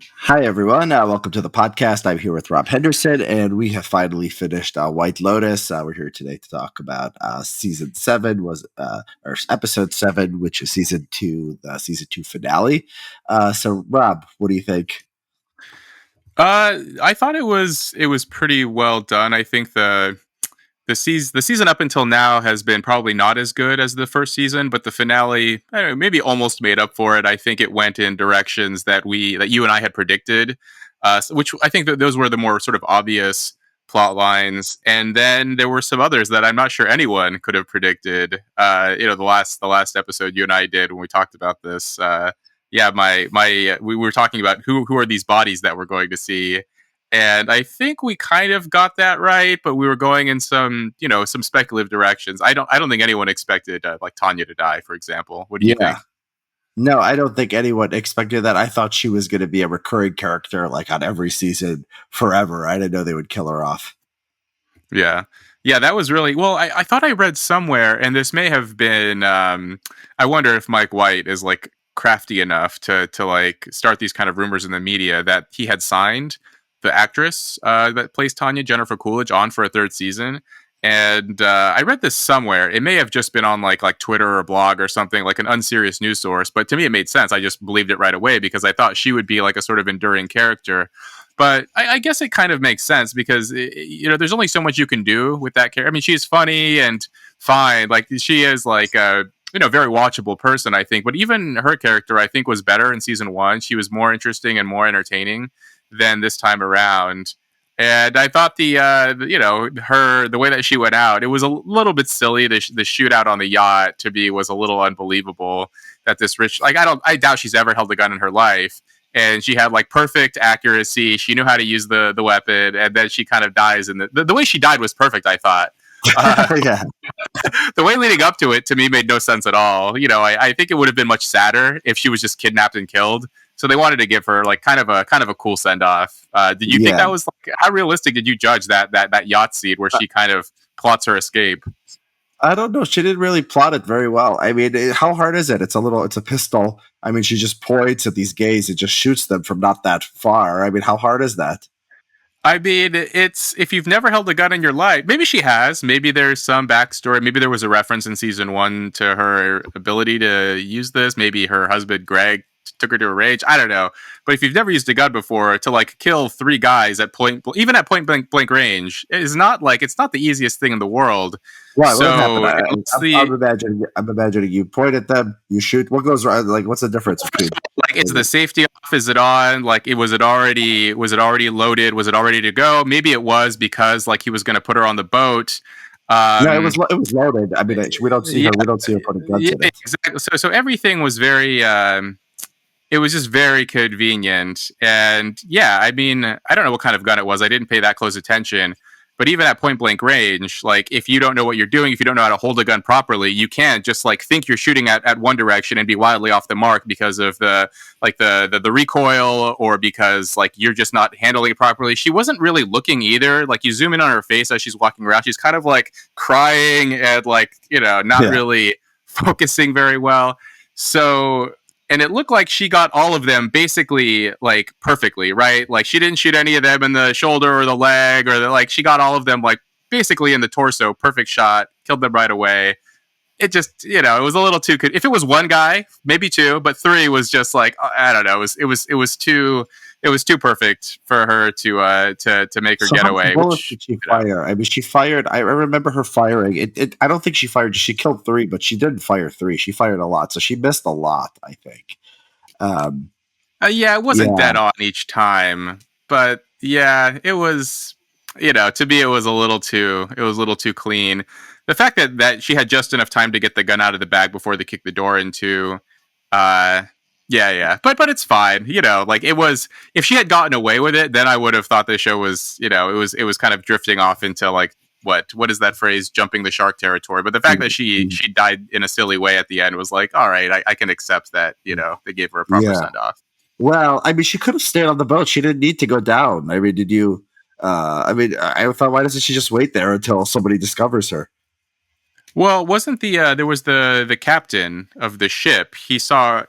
Hi, everyone. Welcome to the podcast. I'm here with Rob Henderson, and we have finally finished White Lotus. We're here today to talk about season seven, or episode seven, which is season two, the season two finale. So, Rob, what do you think? I thought it was pretty well done. I think the season up until now has been probably not as good as the first season, but the finale, I don't know, maybe almost made up for it. I think it went in directions that you and I had predicted, which I think that those were the more sort of obvious plot lines, and then there were some others that I'm not sure anyone could have predicted. The last episode you and I did when we talked about this. Yeah, we were talking about who are these bodies that we're going to see, and I think we kind of got that right, but we were going in some speculative directions. I don't think anyone expected like Tanya to die, for example. What do you Yeah. think? No, I don't think anyone expected that. I thought she was going to be a recurring character, like on every season forever. I didn't know they would kill her off. Yeah. Yeah, that was really well. I thought I read somewhere, and this may have been. I wonder if Mike White is like crafty enough to like start these kind of rumors in the media that he had signed the actress that plays Tanya, Jennifer Coolidge, on for a third season. And I read this somewhere. It may have just been on like Twitter or a blog or something, like an unserious news source. But to me, it made sense. I just believed it right away because I thought she would be like a sort of enduring character. But I guess it kind of makes sense because there's only so much you can do with that character. I mean, she's funny and fine, like she is like a very watchable person, I think. But even her character, I think, was better in season one. She was more interesting and more entertaining than this time around. And I thought the way that she went out, it was a little bit silly. The shootout on the yacht was a little unbelievable. That this rich, like, I doubt she's ever held a gun in her life, and she had like perfect accuracy. She knew how to use the weapon, and then she kind of dies. And the way she died was perfect, I thought. Yeah. The way leading up to it to me made no sense at all. I think it would have been much sadder if she was just kidnapped and killed. So they wanted to give her like kind of a cool send off. Did you think Yeah. that was like, how realistic did you judge that yacht scene where she kind of plots her escape? I don't know. She didn't really plot it very well. I mean, how hard is it? It's a pistol. I mean, she just points at these gays and just shoots them from not that far. I mean, how hard is that? I mean, it's if you've never held a gun in your life, maybe she has. Maybe there's some backstory. Maybe there was a reference in season one to her ability to use this. Maybe her husband Greg took her to a rage. I don't know. But if you've never used a gun before, to like kill three guys even at point blank range, is not like it's not the easiest thing in the world. What So happened? unless the I'm imagining you point at them, you shoot. What goes wrong? Like, what's the difference between? like is the safety off? Is it on? Like was it already loaded? Was it all ready to go? Maybe it was because like he was going to put her on the boat. No, it Um, was loaded. I mean, we don't see yeah, her. We don't see her putting guns yeah, in it. exactly. So everything was very. It was just very convenient, and yeah, I mean, I don't know what kind of gun it was. I didn't pay that close attention. But even at point blank range, like if you don't know what you're doing, if you don't know how to hold a gun properly, you can't just like think you're shooting at one direction and be wildly off the mark because of the recoil, or because like you're just not handling it properly. She wasn't really looking either. Like you zoom in on her face as she's walking around, she's kind of like crying and like, not Yeah, really focusing very well. So, and it looked like she got all of them basically like perfectly, right? Like she didn't shoot any of them in the shoulder or the leg, like she got all of them like basically in the torso, perfect shot, killed them right away. It just, it was a little too good. If it was one guy, maybe two, but three was just like, I don't know. It was too perfect for her to make her so how many getaway. bullets Which, did she fire? I mean, she fired. I remember her firing. I don't think she fired. She killed three, but she didn't fire three. She fired a lot, so she missed a lot, I think. Um, yeah, it wasn't yeah, dead on each time, but yeah, it was. To me, it was a little too clean. The fact that she had just enough time to get the gun out of the bag before they kicked the door into, uh, yeah, but it's fine. Like it was. If she had gotten away with it, then I would have thought the show was, it was kind of drifting off into like what is that phrase, jumping the shark territory. But the fact that she died in a silly way at the end was like, all right, I can accept that. They gave her a proper yeah. send off. Well, I mean, she could have stayed on the boat. She didn't need to go down. I mean, did you? I mean, I thought, why doesn't she just wait there until somebody discovers her? Well, wasn't there was the captain of the ship? She saw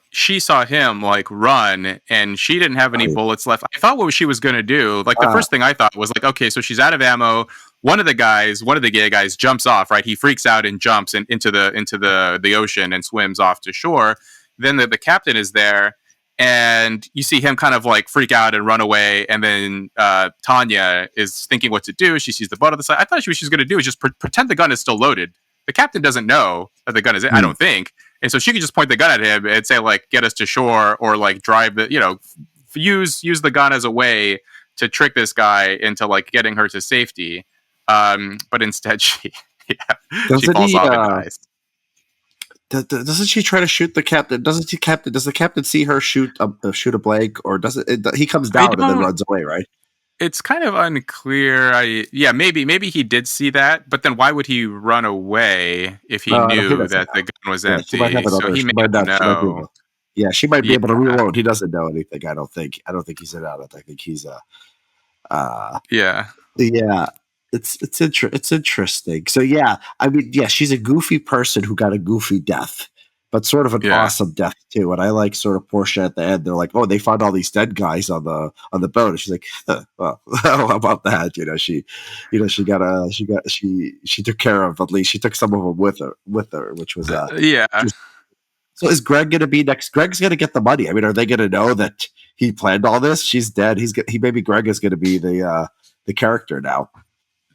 him like run, and she didn't have any Oh, bullets left. I thought what she was gonna do, like the yeah. first thing I thought was like, okay, so she's out of ammo. One of the gay guys, jumps off. Right, he freaks out and jumps into the ocean and swims off to shore. Then the captain is there, and you see him kind of like freak out and run away. And then Tanya is thinking what to do. She sees the boat on the side. I thought what she was going to do is just pretend the gun is still loaded. The captain doesn't know that the gun is in, I Hmm. don't think. And so she could just point the gun at him and say, like, get us to shore, or like drive the, use the gun as a way to trick this guy into like getting her to safety. But instead she Doesn't falls he? off and dies. Doesn't she try to shoot the captain? Does the captain see her shoot a blank, or does it? He comes I down and then don't runs away, right? It's kind of unclear. Maybe he did see that, but then why would he run away if he No, he knew doesn't that know. the gun was Yeah, she might empty? have So another. he She may might not not. She might be know. able. Yeah, she might be Yeah, able to reload. He doesn't know anything. I don't think. I don't think he's in on it. I think he's a. yeah, Yeah, it's interesting. So yeah, I mean, yeah, she's a goofy person who got a goofy death, but sort of an yeah. awesome death too. And I like sort of Portia at the end. They're like, oh, they found all these dead guys on the boat, and she's like, well, how about that? She took care of, at least she took some of them with her, which was Yeah. just. So is Greg going to be next? Greg's going to get the money. I mean, are they going to know that he planned all this? She's dead. Maybe Greg is going to be the character now.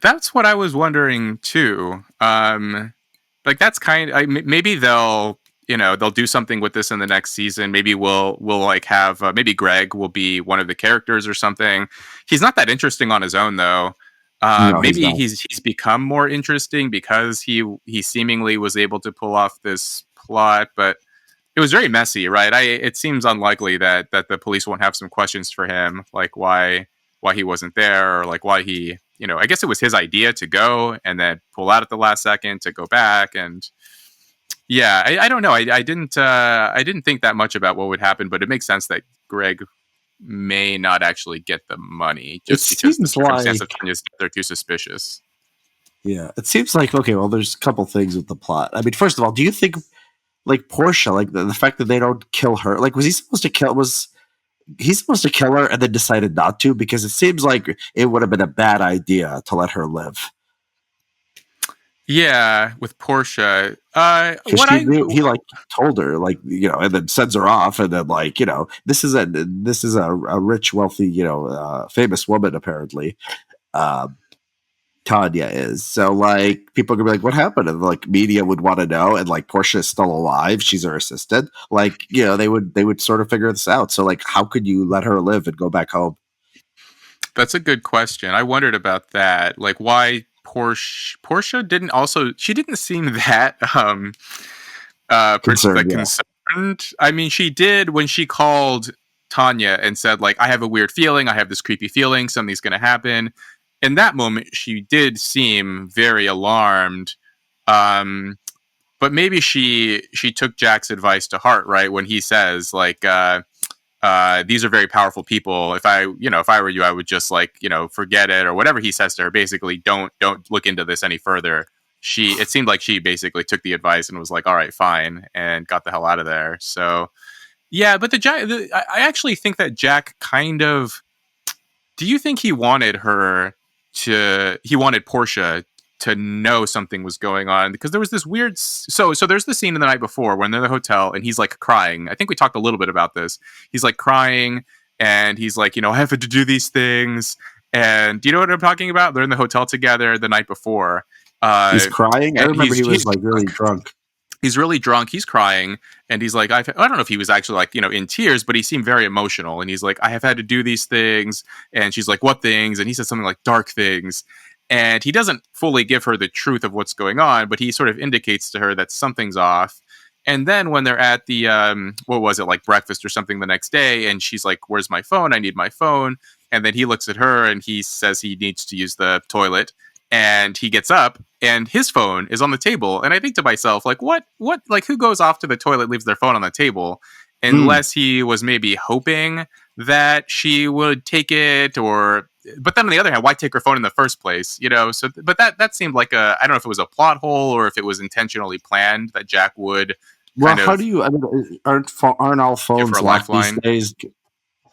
That's what I was wondering too. Like that's maybe they'll do something with this in the next season. Maybe we'll like have maybe Greg will be one of the characters or something. He's not that interesting on his own though. No, he's Maybe not. he's become more interesting because he seemingly was able to pull off this plot, but it was very messy, right? It seems unlikely that the police won't have some questions for him, like why he wasn't there, or like why he, I guess it was his idea to go and then pull out at the last second to go back. And yeah, I don't know. I didn't think that much about what would happen, but it makes sense that Greg may not actually get the money It just because the seems circumstance of like Tanya's death are too suspicious. yeah, it seems like okay. Well, there's a couple things with the plot. I mean, first of all, do you think like Portia, like the fact that they don't kill her, like was he supposed to kill? Was he supposed to kill her and then decided not to? Because it seems like it would have been a bad idea to let her live. Yeah, with Portia. Because What she I knew he like told her like and then sends her off and then like this is a rich wealthy famous woman apparently Tanya is, so like people are gonna be like what happened, and like media would want to know, and like Portia is still alive, she's her assistant, like they would sort of figure this out. So like how could you let her live and go back home? That's a good question. I wondered about that. Like why Portia she didn't seem that Concerned, yeah. concerned. I mean, she did when she called Tanya and said like I have a weird feeling, I have this creepy feeling something's going to happen. In that moment she did seem very alarmed. Um but maybe she took Jack's advice to heart, right? When he says like these are very powerful people. If I were you, I would just like, forget it, or whatever he says to her. Basically, don't look into this any further. It seemed like she basically took the advice and was like, all right, fine, and got the hell out of there. So yeah, but I actually think that Jack kind of. Do you think he wanted he wanted Portia to know something was going on? Because there was this weird, so there's the scene in the night before when they're in the hotel and he's like crying. I think we talked a little bit about this. He's like crying and he's like, I have to do these things. And do you know what I'm talking about? They're in the hotel together the night before. He's crying. I And remember he was like really drunk. he's really drunk. He's crying, and he's like, I don't know if he was actually like, in tears, but he seemed very emotional. And he's like, I have had to do these things. And she's like, what things? And he said something like dark things. And he doesn't fully give her the truth of what's going on, but he sort of indicates to her that something's off. And then when they're at the, what was it, like breakfast or something the next day, and she's like, where's my phone? I need my phone. And then he looks at her and he says he needs to use the toilet. And he gets up and his phone is on the table. And I think to myself, like, like who goes off to the toilet, leaves their phone on the table? Unless he was maybe hoping that she would take it, or but then on the other hand, why take her phone in the first place? So but that seemed like I don't know if it was a plot hole or if it was intentionally planned that Jack would Well, kind how of do you? I mean, aren't all give her phones a locked these lifeline. days?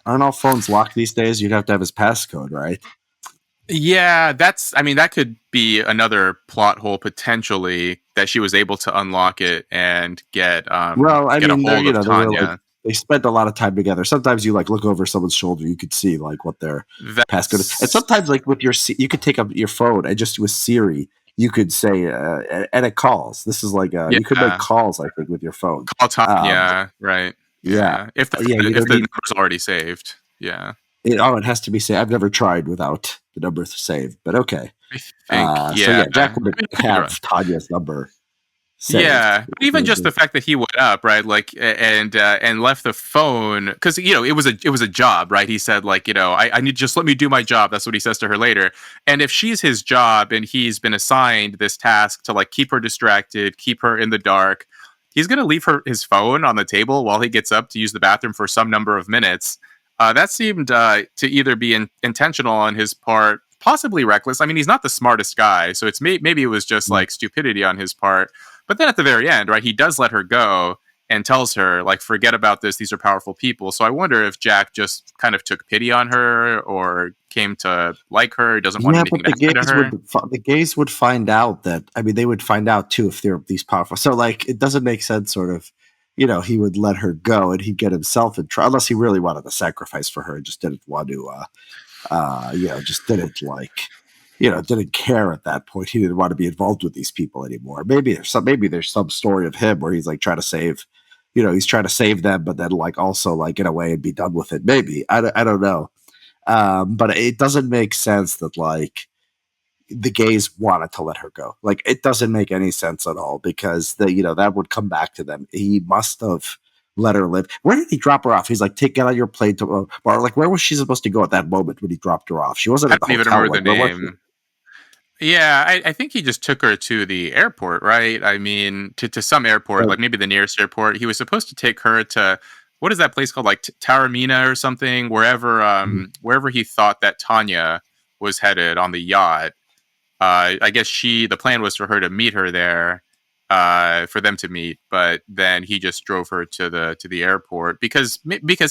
Aren't all phones locked these days? You'd have to have his passcode, right? Yeah, I mean, that could be another plot hole potentially, that she was able to unlock it and Well, I get a mean, hold of they were like Tanya. they spent a lot of time together. Sometimes you like look over someone's shoulder, you could see like what their passcode is, and That's sometimes like with you could take up your phone and just with Siri, you could say and it calls. This is like you could make Yeah. calls, I think, with your phone. Call Um, Tanya, right? yeah, Yeah. If yeah, you if don't the need number's already saved. Yeah. it. Oh, it has to be saved. I've never tried without the number saved, but okay. I think, So yeah. yeah, I Jack would mean, I could be wrong. have Tanya's number saved. Yeah, but even just the fact that he went up, right, like, and left the phone, because it was a job, right? He said, like, I need, just let me do my job. That's what he says to her later. And if she's his job and he's been assigned this task to like keep her distracted, keep her in the dark, he's gonna leave his phone on the table while he gets up to use the bathroom for some number of minutes. That seemed to either be intentional on his part, possibly reckless. I mean, he's not the smartest guy, so it's maybe it was just like stupidity on his part. But then at the very end, right, he does let her go and tells her, like, forget about this. These are powerful people. So I wonder if Jack just kind of took pity on her or came to like her. He doesn't want Yeah, anything but to happen to her. the gays would find out that, I mean, they would find out too if they're these powerful. So like it doesn't make sense sort of, he would let her go and he'd get himself in trouble unless he really wanted to sacrifice for her and just didn't want to just didn't like didn't care at that point. He didn't want to be involved with these people anymore. Maybe there's some story of him where he's like trying to save, he's trying to save them, but then like also like get away and be done with it. Maybe I don't know. But it doesn't make sense that like the gays wanted to let her go. Like it doesn't make any sense at all because that would come back to them. He must have let her live. Where did he drop her off? He's like, get on your plane to, or like, where was she supposed to go at that moment when he dropped her off? She wasn't I at the don't even hotel. remember the Like, where was she? name. Yeah, I think he just took her to the airport, right? I mean, to some airport, like maybe the nearest airport. He was supposed to take her to, what is that place called, like Taormina or something, wherever he thought that Tanya was headed on the yacht. I guess the plan was for her to meet her there, for them to meet, but then he just drove her to the airport because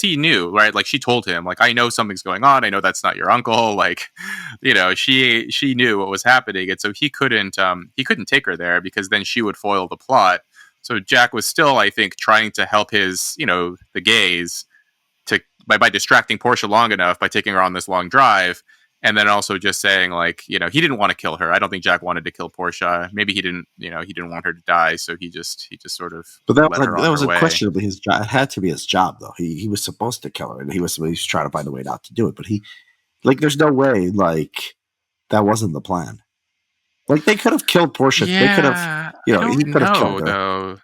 he knew, right? Like she told him, like, I know something's going on. I know that's not your uncle. Like, she knew what was happening, and so he couldn't take her there because then she would foil the plot. So Jack was still, I think, trying to help his, the gays to by distracting Portia long enough by taking her on this long drive. And then also just saying, like, he didn't want to kill her. I don't think Jack wanted to kill Portia. Maybe he didn't want her to die. So he just sort of But that was let her on that her was way. unquestionably his job. It had to be his job, though. He was supposed to kill her, and he was trying to find a way not to do it. But there's no way, like, that wasn't the plan. Like, they could have killed Portia. They could have, Yeah, I he don't could have know killed her. though.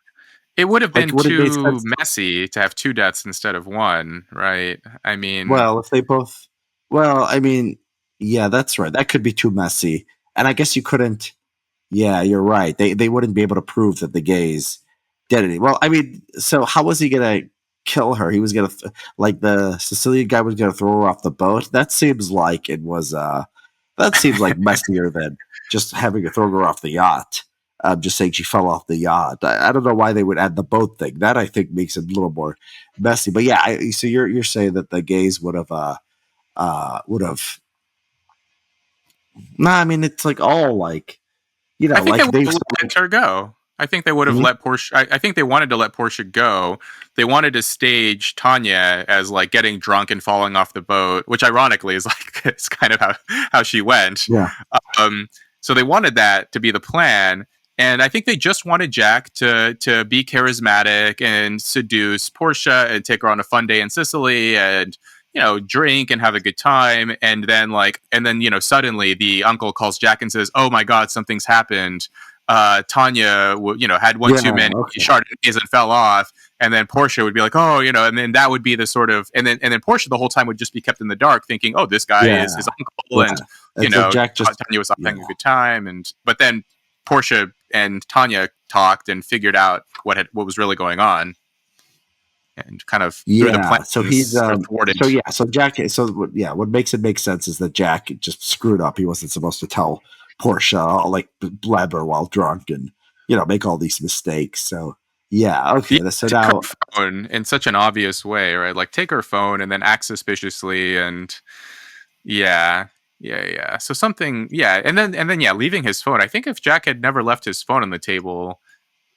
It would have Like, been would it make too sense? messy to have two deaths instead of one, right? I mean, Well, if they both, well, I mean, yeah, that's right. That could be too messy, and I guess you couldn't. Yeah, you're right. They wouldn't be able to prove that the gays did it. Well, I mean, so how was he gonna kill her? He was gonna like the Sicilian guy was gonna throw her off the boat. That seems like it was. That seems like messier than just having to throw her off the yacht. Just saying she fell off the yacht. I don't know why they would add the boat thing. That I think makes it a little more messy. But yeah, so you're saying that the gays would have would have. Nah, I mean it's like all like I think they like would they've. have let her go. I think they would have Mhm. let Portia. I think they wanted to let Portia go. They wanted to stage Tanya as like getting drunk and falling off the boat, which ironically is like it's kind of how she went. Yeah. Um, so they wanted that to be the plan, and I think they just wanted Jack to be charismatic and seduce Portia and take her on a fun day in Sicily and drink and have a good time. And then suddenly the uncle calls Jack and says, "Oh my God, something's happened. Tanya, had one too many Okay. Chardonnays and fell off." And then Portia would be like, "Oh, and then that would be the sort of, and then Portia the whole time would just be kept in the dark, thinking, "Oh, this guy Yeah. is his uncle," Yeah. and And so Jack just Tanya was having a good time, but then Portia and Tanya talked and figured out what was really going on. and kind of through the Yeah, so he's plans are thwarted. so Jack what makes it make sense is that Jack just screwed up. He wasn't supposed to tell Portia like blabber while drunk and make all these mistakes. So yeah, Yeah, okay. So take her now phone in such an obvious way, right? Like take her phone and then act suspiciously, and yeah, yeah. So something, yeah, and then yeah, leaving his phone. I think if Jack had never left his phone on the table,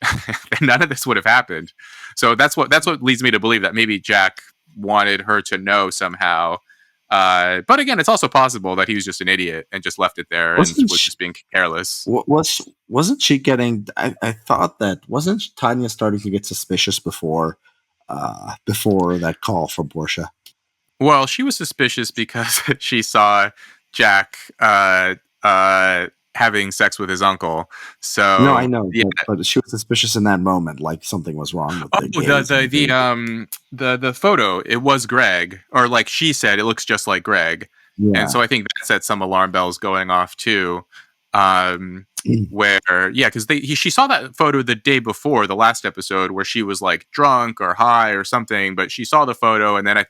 then none of this would have happened. So that's what leads me to believe that maybe Jack wanted her to know somehow. But again, it's also possible that he was just an idiot and just left it there and wasn't was she, just being careless. wasn't she getting? I thought that wasn't Tanya starting to get suspicious before that call from Portia. Well, she was suspicious because she saw Jack having sex with his uncle. No, I So know, yeah. but she was suspicious in that moment, like something was wrong with Oh, the gaze and the gate. the photo. It was Greg, or like she said, it looks just like Greg, and Yeah. so I think that set some alarm bells going off too. Um, where yeah, because she saw that photo the day before the last episode where she was like drunk or high or something, but she saw the photo and then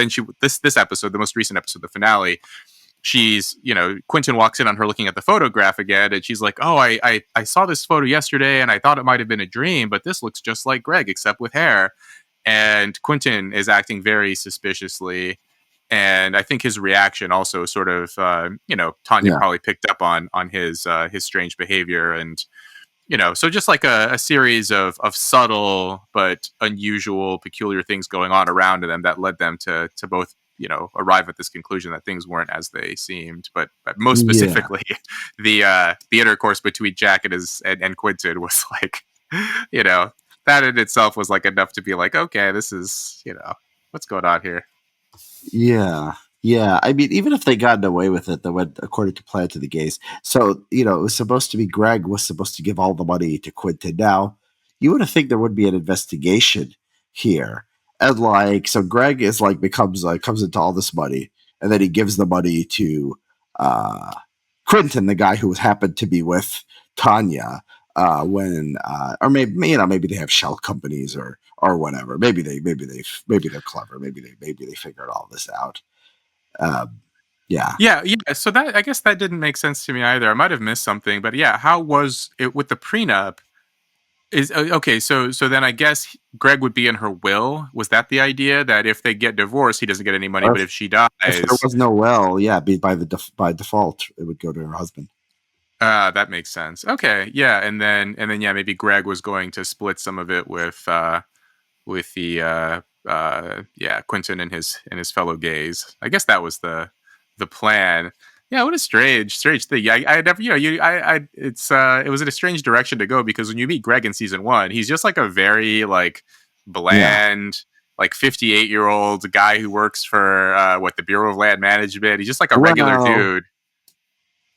she this episode, the most recent episode, the finale, she's Quentin walks in on her looking at the photograph again, and she's like, oh, I saw this photo yesterday and I thought it might have been a dream, but this looks just like Greg except with hair. And Quentin is acting very suspiciously, and I think his reaction also sort of Tanya Yeah. probably picked up on his strange behavior, and so just like a series of subtle but unusual, peculiar things going on around them that led them to both arrive at this conclusion that things weren't as they seemed. But most Yeah. specifically, the intercourse between Jack and and Quentin was like, that in itself was like enough to be like, okay, this is what's going on here. Yeah. Yeah. I mean, even if they gotten away with it, they went according to plan to the gays. So, it was supposed to be Greg was supposed to give all the money to Quentin. Now, you would have think there would be an investigation here. And so Greg is becomes comes into all this money, and then he gives the money to uh Quentin, the guy who happened to be with Tanya, when or maybe they have shell companies or whatever. Maybe they're clever. Maybe they figured all this out. Um, yeah. Yeah. So that, I guess that didn't make sense to me either. I might have missed something, but yeah, how was it with the prenup? Is okay. So then I guess Greg would be in her will. Was that the idea that if they get divorced, he doesn't get any money, Or but if she if there dies, was no will, yeah, by default, it would go to her husband. that makes sense. Okay, yeah, and then yeah, maybe Greg was going to split some of it with the yeah, Quentin and his fellow gays. I guess that was the plan. Yeah, what a strange thing. I never, it was in a strange direction to go, because when you meet Greg in season 1, he's just like a very like Yeah. bland, like 58-year-old guy who works for the Bureau of Land Management. He's just like a regular Well, dude.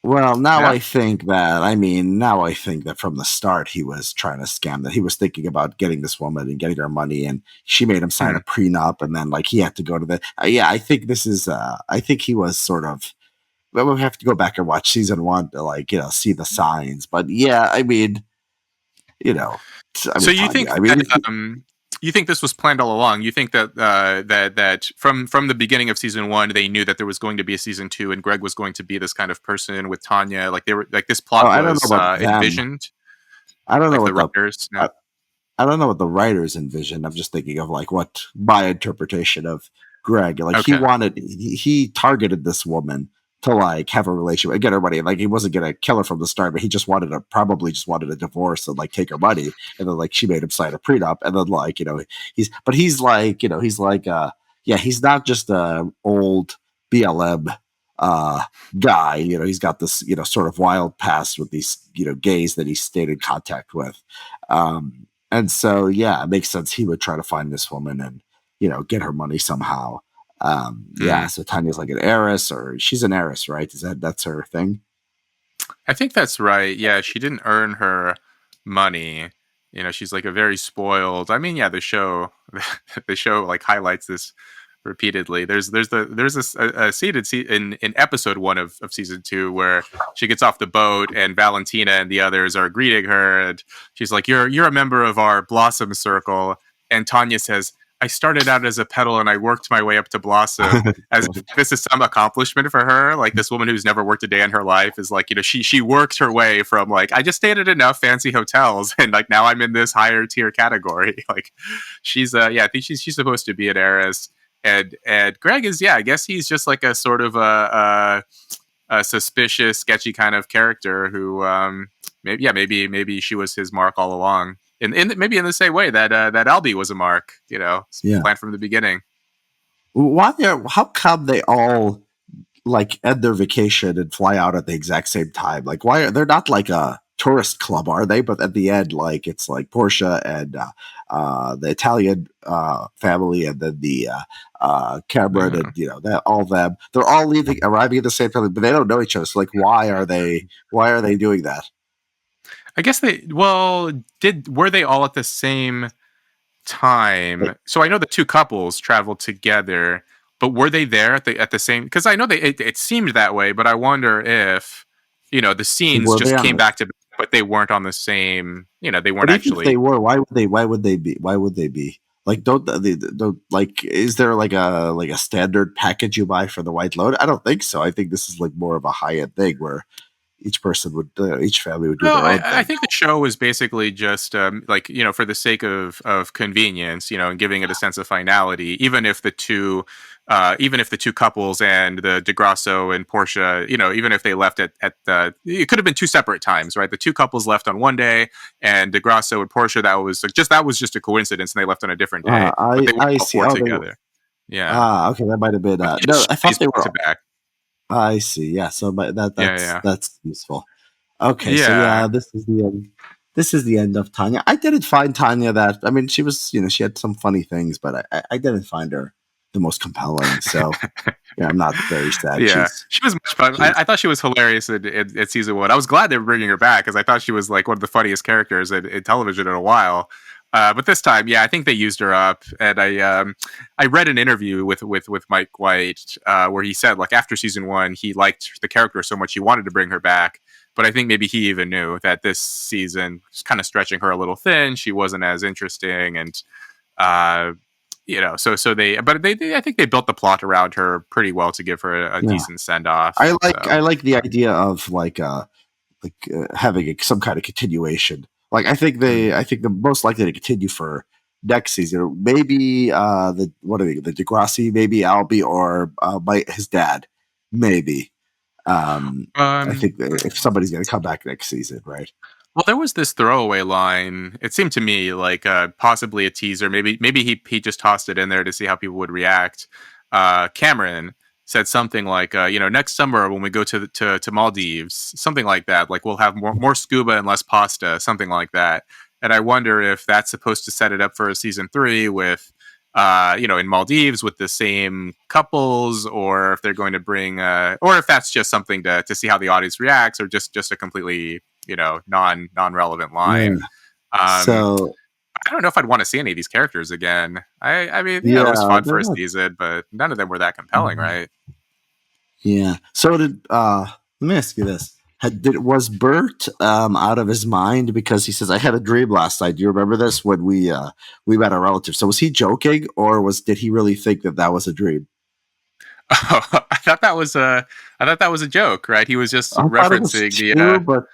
well, now Yeah. I think that now I think that from the start he was trying to scam, that he was thinking about getting this woman and getting her money, and she made him sign Hmm. a prenup, and then he had to go to the yeah. I think this is I think he was sort of. Well, we'll have to go back and watch season 1 to see the signs. But yeah, So you Tanya. think you think this was planned all along? You think that that from the beginning of season 1, they knew that there was going to be a season 2, and Greg was going to be this kind of person with Tanya? Like they were like this Oh, plot I don't know was about them. envisioned, I don't know like the what the writers. I, No. I don't know what the writers envisioned. I'm just thinking of what my interpretation of Greg. He Okay. wanted he targeted this woman to have a relationship and get her money. He wasn't gonna kill her from the start, but he just probably just wanted a divorce and take her money. And then she made him sign a prenup. And then he's not just a old BLM uh guy. He's got this sort of wild past with these gays that he stayed in contact with. And so, yeah, it makes sense he would try to find this woman and, get her money somehow. Yeah, Hmm. so Tanya's like an heiress, or she's an heiress, right? That's her thing? I think that's right. Yeah, she didn't earn her money. She's like a very spoiled. I mean, yeah, the show the show highlights this repeatedly. There's a scene in episode 1 of season 2 where she gets off the boat and Valentina and the others are greeting her, and she's like, "You're a member of our Blossom Circle," and Tanya says, I started out as a petal and I worked my way up to blossom, as if this is some accomplishment for her. Like this woman who's never worked a day in her life is like, she worked her way from like, I just stayed at enough fancy hotels and like now I'm in this higher tier category. Like she's yeah, I think she's supposed to be an heiress. And Greg is, yeah, I guess he's just like a sort of a suspicious, sketchy kind of character who maybe she was his mark all along. In maybe in the same way that that Albie was a mark, Yeah. planned from the beginning. How come they all like end their vacation and fly out at the exact same time? Like, why they're not like a tourist club, are they? But at the end, like it's like Portia and the Italian family, and then the Cameron, Yeah. and that all of them. They're all arriving at the same time, but they don't know each other. So, like, why are they doing that? I guess were they all at the same time? So I know the two couples traveled together, but were they there at the same? Because I know it seemed that way, but I wonder if the scenes Were they just on came the? back to, but they weren't on the same. They weren't But even if they actually. were, why would they? Why would they be? Why would they be? Like, don't like? Is there like a standard package you buy for the White Lotus? I don't think so. I think this is like more of a high end thing where each family would do No, their own I thing. think the show was basically just like for the sake of convenience, and giving it a sense of finality. Even if the two couples and the DeGrasso and Portia, even if they left at the, it could have been two separate times, right? The two couples left on one day, and DeGrasso and Portia, that was just a coincidence, and they left on a different day, but they went I all see. four Oh, together. Yeah, okay. That might have been. but they No, just I these thought they back were. to back. I see. Yeah. So, but Yeah, yeah, that's useful. Okay. So yeah, yeah. this is the end. This is the end of Tanya. I didn't find Tanya that. I mean, she was. She had some funny things, but I didn't find her the most compelling. So yeah, I'm not very sad. Yeah, she was much fun. I thought she was hilarious in season one. I was glad they were bringing her back because I thought she was like one of the funniest characters in television in a while. But this time, yeah, I think they used her up. And I read an interview with Mike White where he said like after season one he liked the character so much he wanted to bring her back. But I think maybe he even knew that this season was kind of stretching her a little thin. She wasn't as interesting, and uh, I think they built the plot around her pretty well to give her a Yeah. decent send off. I So like the idea of having some kind of continuation. Like I think the most likely to continue for next season, maybe the what are they, the Degrassi, maybe Albie or his dad, maybe. I um, think that if somebody's going to come back next season, right? well, there was this throwaway line. It seemed to me like possibly a teaser. Maybe he just tossed it in there to see how people would react. Cameron said something like, next summer when we go to Maldives, something like that. Like we'll have more scuba and less pasta, something like that. And I wonder if that's supposed to set it up for a season 3 with, in Maldives with the same couples, or if they're going to bring, or if that's just something to see how the audience reacts, or just a completely non relevant Yeah. line. Um, So I don't know if I'd want to see any of these characters again. I mean, yeah, it was yeah, fun for a season, but none of them were that compelling, right? yeah. So did let me ask you this. Was Bert out of his mind because he says I had a dream last night? Do you remember this when we met a relative? So was he joking or did he really think that was a dream? Oh, I thought that was a joke, right? He was just I thought it was referencing the too, but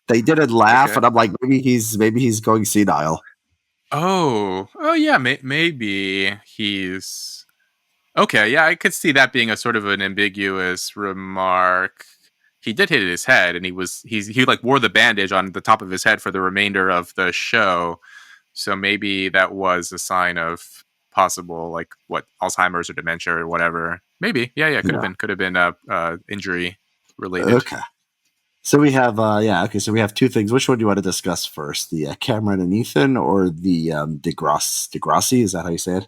they didn't laugh, okay. and I'm like, maybe he's going senile. Oh yeah, maybe he's okay. Yeah, I could see that being a sort of an ambiguous remark. He did hit his head, and he like wore the bandage on the top of his head for the remainder of the show. So maybe that was a sign of possible like what Alzheimer's or dementia or whatever. Maybe, yeah, Yeah. could have been injury related. Okay. So we have okay. So we have two things. Which one do you want to discuss first? The Cameron and Ethan, or the Degrassi? Is that how you say it?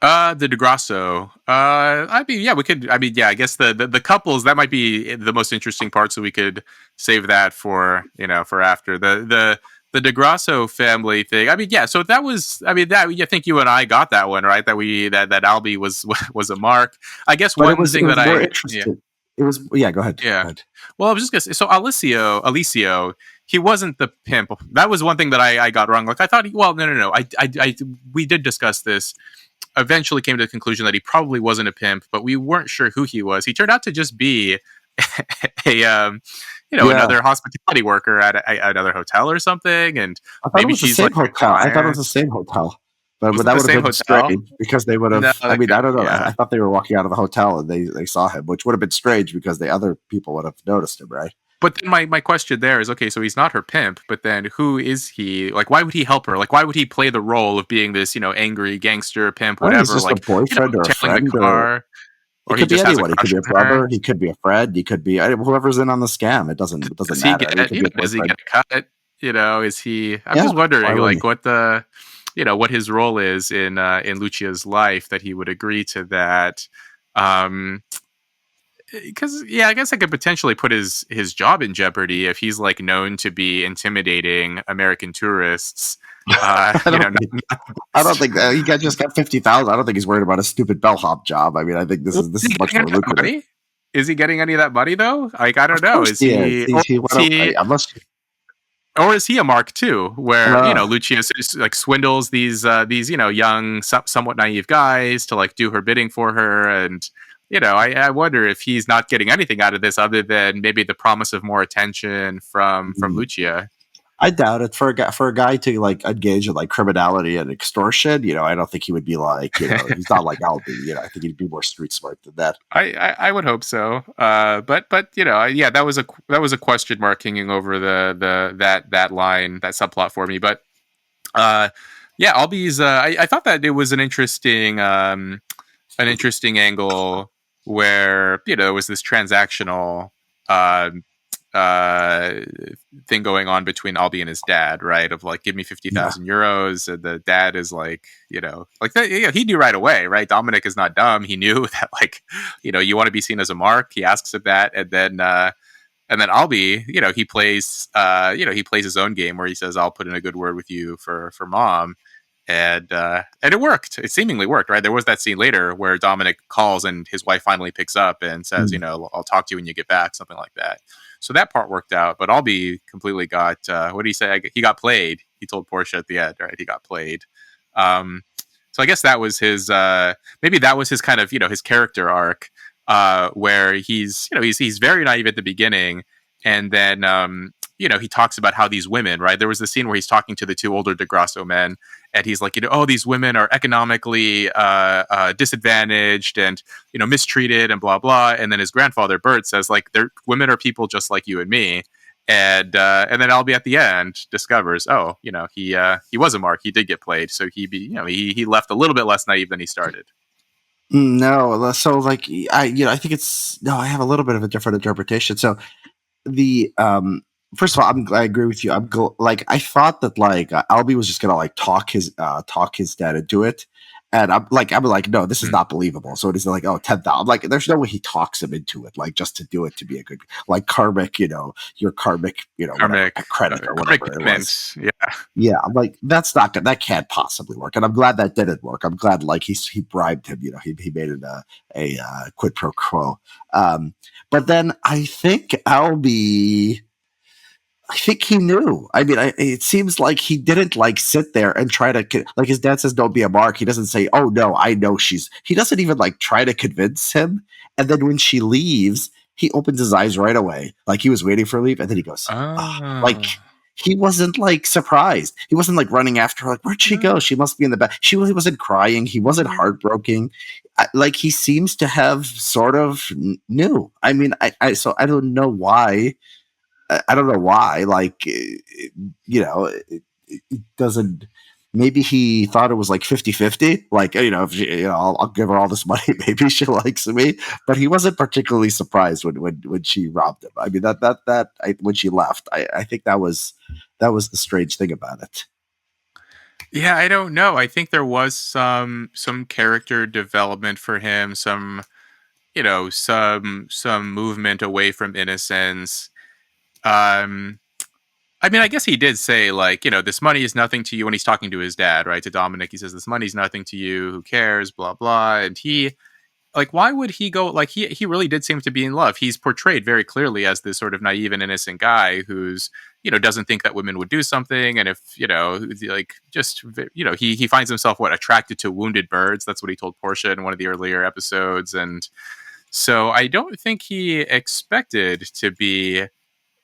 The DeGrasso. I mean, yeah, we could. I mean, yeah, I guess the couples that might be the most interesting part, so we could save that for for after the DeGrasso family thing. I mean, yeah. So that was. I mean, that I think you and I got that one right. That Albie was a mark. I guess But one it thing was that more I interesting. It was, yeah. Go ahead. Go yeah. ahead. Well, I was just gonna say. So Alicio, he wasn't the pimp. That was one thing that I got wrong. Like I thought, no. We did discuss this. Eventually came to the conclusion that he probably wasn't a pimp, but we weren't sure who he was. He turned out to just be a Yeah, another hospitality worker at another hotel or something, and I thought it maybe was the she's same like a hotel. I thought it was client. the same hotel, but Was it that the would have same been hotel? strange because they would No, have. I that mean, I could, don't know. I yeah. thought they were walking out of the hotel and they saw him, which would have been strange because the other people would have noticed him, right? But then my question there is, okay, so he's not her pimp, but then who is he? Like, why would he help her? Like, why would he play the role of being this, angry gangster pimp, I think he's whatever? just a Like, boyfriend or a tailing the friend, or car, he or he could be just has a anyone. He could crush be a on her. brother. He could be a friend. He could be whoever's in on the scam. It doesn't Does he matter. I mean, he get, could be a does he boyfriend. get a cut? Is he? I'm Yeah, just why wondering, wouldn't like, he? what the, what his role is in Lucia's life that he would agree to that. Um, because I guess I could potentially put his job in jeopardy if he's like known to be intimidating American tourists. I don't think. I don't think that just got 50,000. I don't think he's worried about a stupid bellhop job. I mean, I think this Is is he much getting any more of that lucrative. money? Is he getting any of that money though? Like I don't Of know. course Is he is. he, or He went is away he, unless. or is he a mark too? Where Uh, Lucia like swindles these young, somewhat naive guys to like do her bidding for her, and I wonder if he's not getting anything out of this other than maybe the promise of more attention from Lucia. I doubt it for a guy to like engage in like criminality and extortion. I don't think he would be like he's not like Albie. I think he'd be more street smart than that. I would hope so. But yeah, that was a question mark hanging over that line, that subplot for me. But uh, yeah, Albie's. I thought that it was an interesting angle where there was this transactional um uh thing going on between Albie and his dad, right? Of like, give me fifty Yeah. thousand euros, and the dad is like, like that. Yeah, he knew right away, right? Dominic is not dumb. He knew that, like, you want to be seen as a mark. He asks him that, and then Albie, he plays his own game where he says, "I'll put in a good word with you for mom." And it worked. It seemingly worked, right? There was that scene later where Dominic calls and his wife finally picks up and says, Mm. "I'll talk to you when you get back," something like that. So that part worked out. But Albie completely got, what did he say? He got played. He told Portia at the end, right? He got played. Um, so I guess that was his. Maybe that was his kind of his character arc, where he's very naive at the beginning, and then he talks about how these women, right? There was the scene where he's talking to the two older DeGrasso men, and he's like, oh, these women are economically disadvantaged and mistreated and blah blah. And then his grandfather Bert says, like, women are people just like you and me. And then Albie at the end discovers, oh, he was a mark. He did get played, so he left a little bit less naive than he started. No, so like I think it's no. I have a little bit of a different interpretation. So the first of all, I agree with you. Like I thought that like Albie was just gonna like talk his dad into it, and I'm like no, this is Hmm. not believable. So it is like, oh, 10,000. Like there's no way he talks him into it, like just to do it to be a good like karmic, your karmic, whatever Karmic, credit or karmic whatever it was. payments. Yeah. Yeah, I'm like that's not good. That can't possibly work, and I'm glad that didn't work. I'm glad like he bribed him. He made it a quid pro quo. But then I think Albie. I think he knew. I mean, it seems like he didn't like sit there and try to like his dad says, "Don't be a mark." He doesn't say, "Oh no, I know she's." He doesn't even like try to convince him. And then when she leaves, he opens his eyes right away, like he was waiting for her to leave, and then he goes, "Ah," like Oh. he wasn't like surprised. He wasn't like running after her, like, "Where'd she go? Oh. She must be in the back." She really wasn't crying. He wasn't heartbroken. Like he seems to have sort of knew. I mean, so I don't know why. I don't know why. Like, it doesn't. Maybe he thought it was like 50-50. Like, if I'll give her all this money, maybe she likes me. But he wasn't particularly surprised when she robbed him. I mean, when she left, I think that was the strange thing about it. Yeah, I don't know. I think there was some character development for him, some movement away from innocence. Um I mean, I guess he did say, like, this money is nothing to you when he's talking to his dad, right? To Dominic, he says, this money's nothing to you. Who cares? Blah, blah. And like why would he go, like he really did seem to be in love. He's portrayed very clearly as this sort of naive and innocent guy who's, doesn't think that women would do something, and if, like just, he finds himself attracted to wounded birds. That's what he told Portia in one of the earlier episodes. And so I don't think he expected to be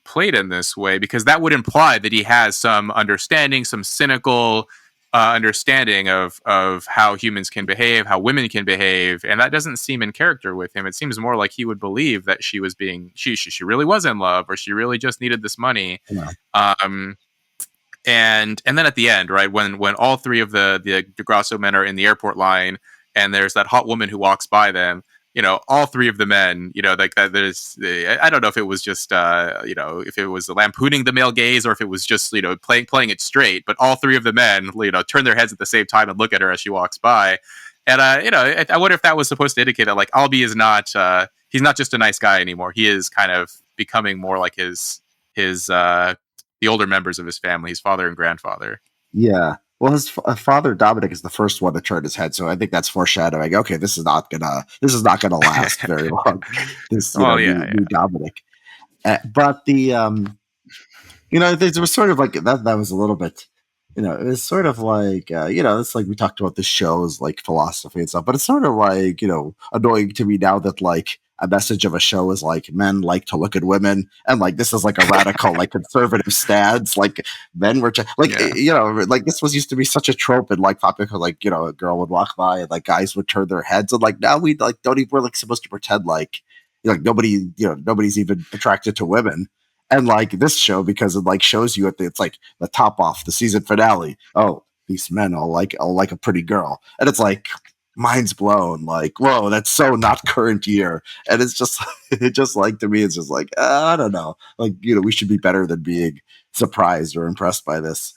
played in this way, because that would imply that he has some understanding, some cynical understanding of how humans can behave, how women can behave, and that doesn't seem in character with him. It seems more like he would believe that she was being she really was in love, or she really just needed this money. Yeah. And then at the end, right, when all three of the DeGrasso men are in the airport line, and there's that hot woman who walks by them, all three of the men, like that, I don't know if it was just, if it was lampooning the male gaze, or if it was just, playing it straight, but all three of the men, turn their heads at the same time and look at her as she walks by. And, I wonder if that was supposed to indicate that, like, Albie is not, he's not just a nice guy anymore. He is kind of becoming more like the older members of his family, his father and grandfather. Yeah. Well, his father Dominic is the first one to turn his head, so I think that's foreshadowing. Okay, this is not gonna last very long. This new Dominic, but the there was sort of like that was a little bit, it was sort of like it's like we talked about the show's like philosophy and stuff, but it's sort of like annoying to me now that like a message of a show is like men like to look at women, and like this is like a radical like conservative stance, like men were like this was used to be such a trope in like popular, like a girl would walk by and like guys would turn their heads, and like now we like don't even, we're like supposed to pretend like nobody's even attracted to women. And like this show, because it like shows you it's like the top off the season finale. Oh, these men all like a pretty girl, and it's like mind's blown. Like, whoa, that's so not current year. And it's just it just like, to me, it's just like, I don't know. Like, we should be better than being surprised or impressed by this.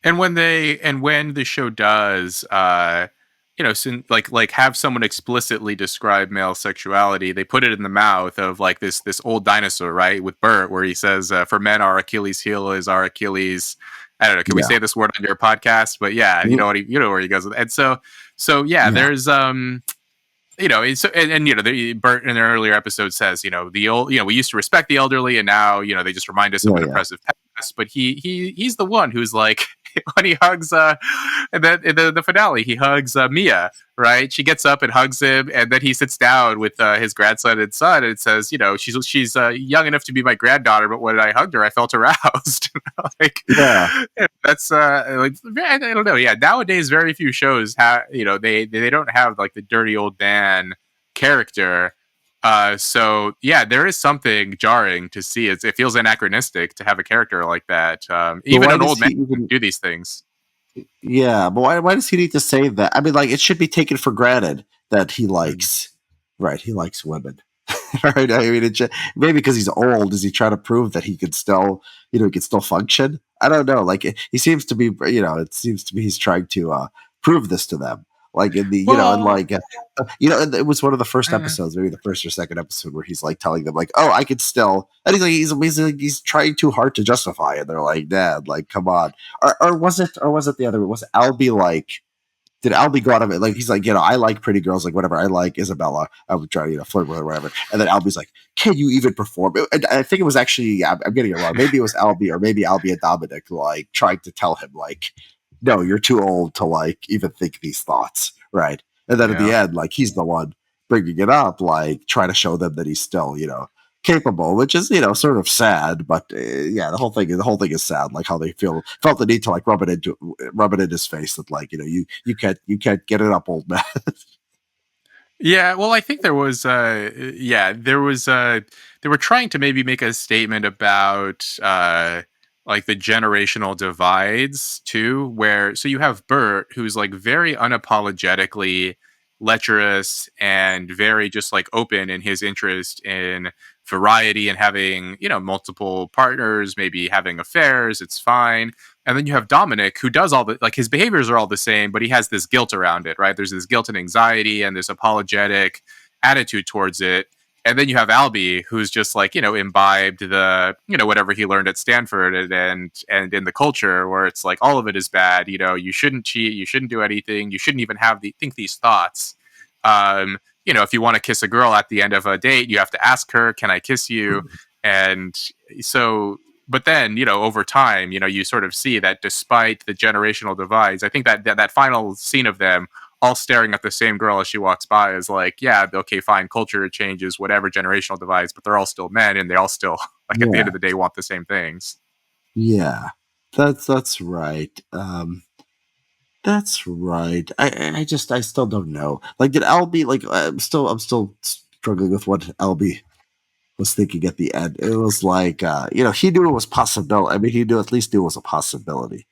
And when the show does, like have someone explicitly describe male sexuality, they put it in the mouth of like this old dinosaur, right, with Bert, where he says, "For men, our Achilles heel is our Achilles." I don't know. Can we say this word on your podcast? But yeah, you know what you know where he goes. And so yeah, there's Bert in their earlier episode says, the old, we used to respect the elderly, and now, they just remind us of an oppressive past. But he's the one who's like, when he hugs, and then in the finale, he hugs Mia, right? She gets up and hugs him, and then he sits down with his grandson and son, and says, she's young enough to be my granddaughter, but when I hugged her, I felt aroused. That's like, I don't know. Yeah, nowadays, very few shows have, they don't have like the dirty old man character. So yeah, there is something jarring to see. It feels anachronistic to have a character like that. Even an old man can do these things. Yeah, but why does he need to say that? I mean, like, it should be taken for granted that he likes, right? He likes women, right? I mean, maybe because he's old, does he try to prove that he could still, he can still function? I don't know. Like, he seems to be, it seems to be he's trying to prove this to them. Like in the, and like, and it was one of the first episodes, maybe the first or second episode, where he's like telling them, like, "Oh, I could still," and he's trying too hard to justify it. They're like, "Dad, like, come on." Or was it the other? Was Albie like? Did Albie go out of it? Like, he's like, I like pretty girls, like whatever. I like Isabella. I would try, flirt with her, whatever. And then Albie's like, "Can you even perform?" And I think it was actually, I'm getting it wrong. Maybe it was Albie, or maybe Albie and Dominic, like trying to tell him, like, "No, you're too old to like even think these thoughts," right? And then at the end, like, he's the one bringing it up, like trying to show them that he's still, capable, which is, sort of sad. But the whole thing is sad. Like how they felt the need to like rub it in his face that like, you can't get it up, old man. Yeah, well, I think there was, they were trying to maybe make a statement about, like the generational divides too, so you have Bert, who's like very unapologetically lecherous and very just like open in his interest in variety and having, multiple partners, maybe having affairs. It's fine. And then you have Dominic, who does all the, like, his behaviors are all the same, but he has this guilt around it, right? There's this guilt and anxiety and this apologetic attitude towards it. And then you have Albie, who's just like, imbibed the, whatever he learned at Stanford and in the culture, where it's like all of it is bad. You shouldn't cheat, you shouldn't do anything, you shouldn't even think these thoughts. if you want to kiss a girl at the end of a date, you have to ask her, "Can I kiss you?" And so, but then, over time, you sort of see that despite the generational divides, I think that final scene of them all staring at the same girl as she walks by is like, yeah, okay, fine, culture changes, whatever, generational divides, but they're all still men, and they all still, like, at the end Yeah, of the day, want the same things. yeah, that's right. That's right. I still don't know. Like, did Albie like? I'm still struggling with what Albie was thinking at the end. It was like, he knew it was possible. I mean, he knew at least knew it was a possibility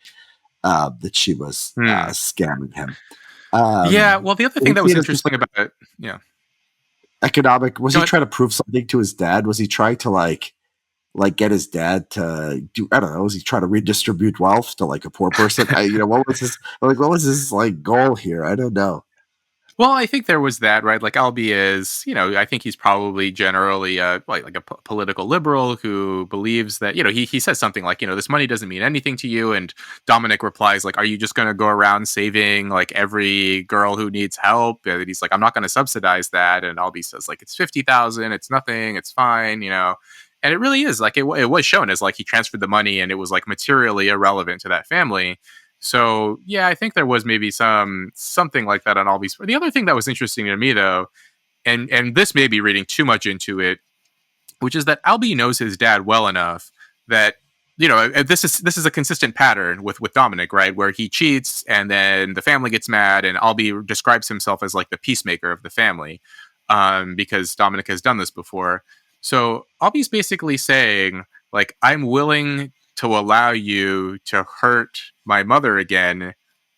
that she was Hmm. scamming him. Yeah. Well, the other Did he thing that see was it as just interesting like about it, yeah. economic? Was he Go trying to prove something to his dad? Was he trying to like get his dad to do? I don't know. Was he trying to redistribute wealth to like a poor person? What was his like goal here? I don't know. Well, I think there was that, right? Like Albie is, I think he's probably generally like a political liberal who believes that, he says something like, this money doesn't mean anything to you, and Dominic replies like, "Are you just going to go around saving like every girl who needs help?" And he's like, "I'm not going to subsidize that." And Albie says like, "It's 50,000, it's nothing, it's fine." And it really is like it was shown as like he transferred the money and it was like materially irrelevant to that family. So yeah, I think there was maybe something like that on Albie's. The other thing that was interesting to me though, and this may be reading too much into it, which is that Albie knows his dad well enough that this is a consistent pattern with Dominic, right? Where he cheats and then the family gets mad, and Albie describes himself as like the peacemaker of the family, because Dominic has done this before. So Albie's basically saying like, "I'm willing to allow you to hurt my mother again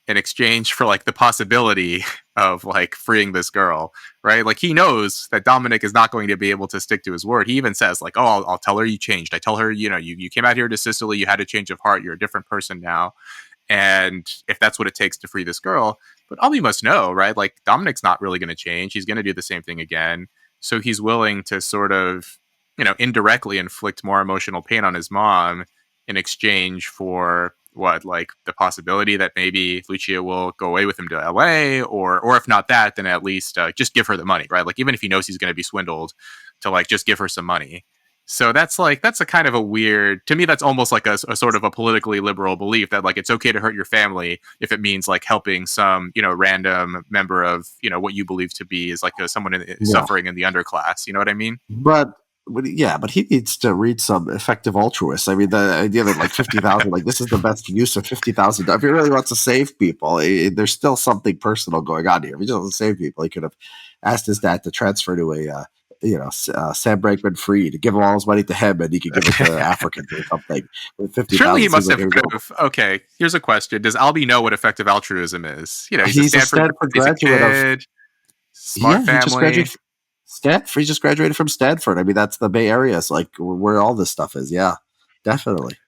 in exchange for like the possibility of like freeing this girl," right? Like he knows that Dominic is not going to be able to stick to his word. He even says like, "Oh, I'll tell her you changed. I tell her, you came out here to Sicily, you had a change of heart, you're a different person now. And if that's what it takes to free this girl." But Albie must know, right? Like Dominic's not really going to change. He's going to do the same thing again. So he's willing to sort of, indirectly inflict more emotional pain on his mom in exchange for what, like the possibility that maybe Lucia will go away with him to LA, or if not that, then at least just give her the money, right? Like even if he knows he's going to be swindled, to like just give her some money. So that's a kind of a weird, to me, that's almost like a sort of a politically liberal belief that like it's okay to hurt your family if it means like helping some, random member of, what you believe to be is like someone Yeah. suffering in the underclass. You know what I mean? But he needs to read some effective altruists. I mean, the idea that like 50,000, like this is the best use of 50,000. If he really wants to save people, there's still something personal going on here. If he just wants to save people, he could have asked his dad to transfer to Sam Brankman-Fried, to give him all his money to him, and he could give it to Africans or something. With Surely 50,000 he seems must like have a heard goal. of. Okay, here's a question: does Albie know what effective altruism is? He's a He's a Stanford grad, Stanford he's a graduate of kid, smart Yeah, he just family. graduated from Stanford. He just graduated from Stanford. I mean, that's the Bay Area. It's like where all this stuff is. Yeah, definitely.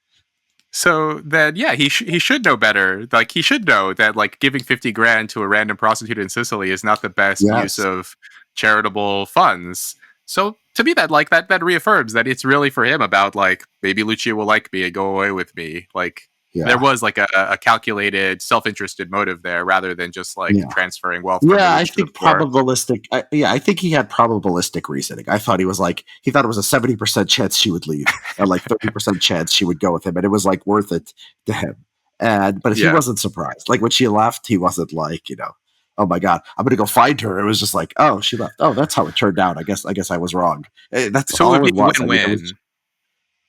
So then, yeah, he should know better. Like he should know that like giving 50 grand to a random prostitute in Sicily is not the best use Yes. of charitable funds. So to me, that reaffirms that it's really for him about like maybe Lucia will like me and go away with me. Like there Yeah. was like a calculated, self-interested motive there rather than just like Yeah. transferring wealth from the Yeah, I rich to the think poor. probabilistic. I think he had probabilistic reasoning. I thought he thought it was a 70% chance she would leave, and like 30% chance she would go with him, and it was like worth it to him. But he Yeah. wasn't surprised. Like when she left, he wasn't like, oh my god, I'm gonna go find her. It was just like, oh, she left. Oh, that's how it turned out. I guess I was wrong. That's So it would all be it a was. I mean, it was. win-win.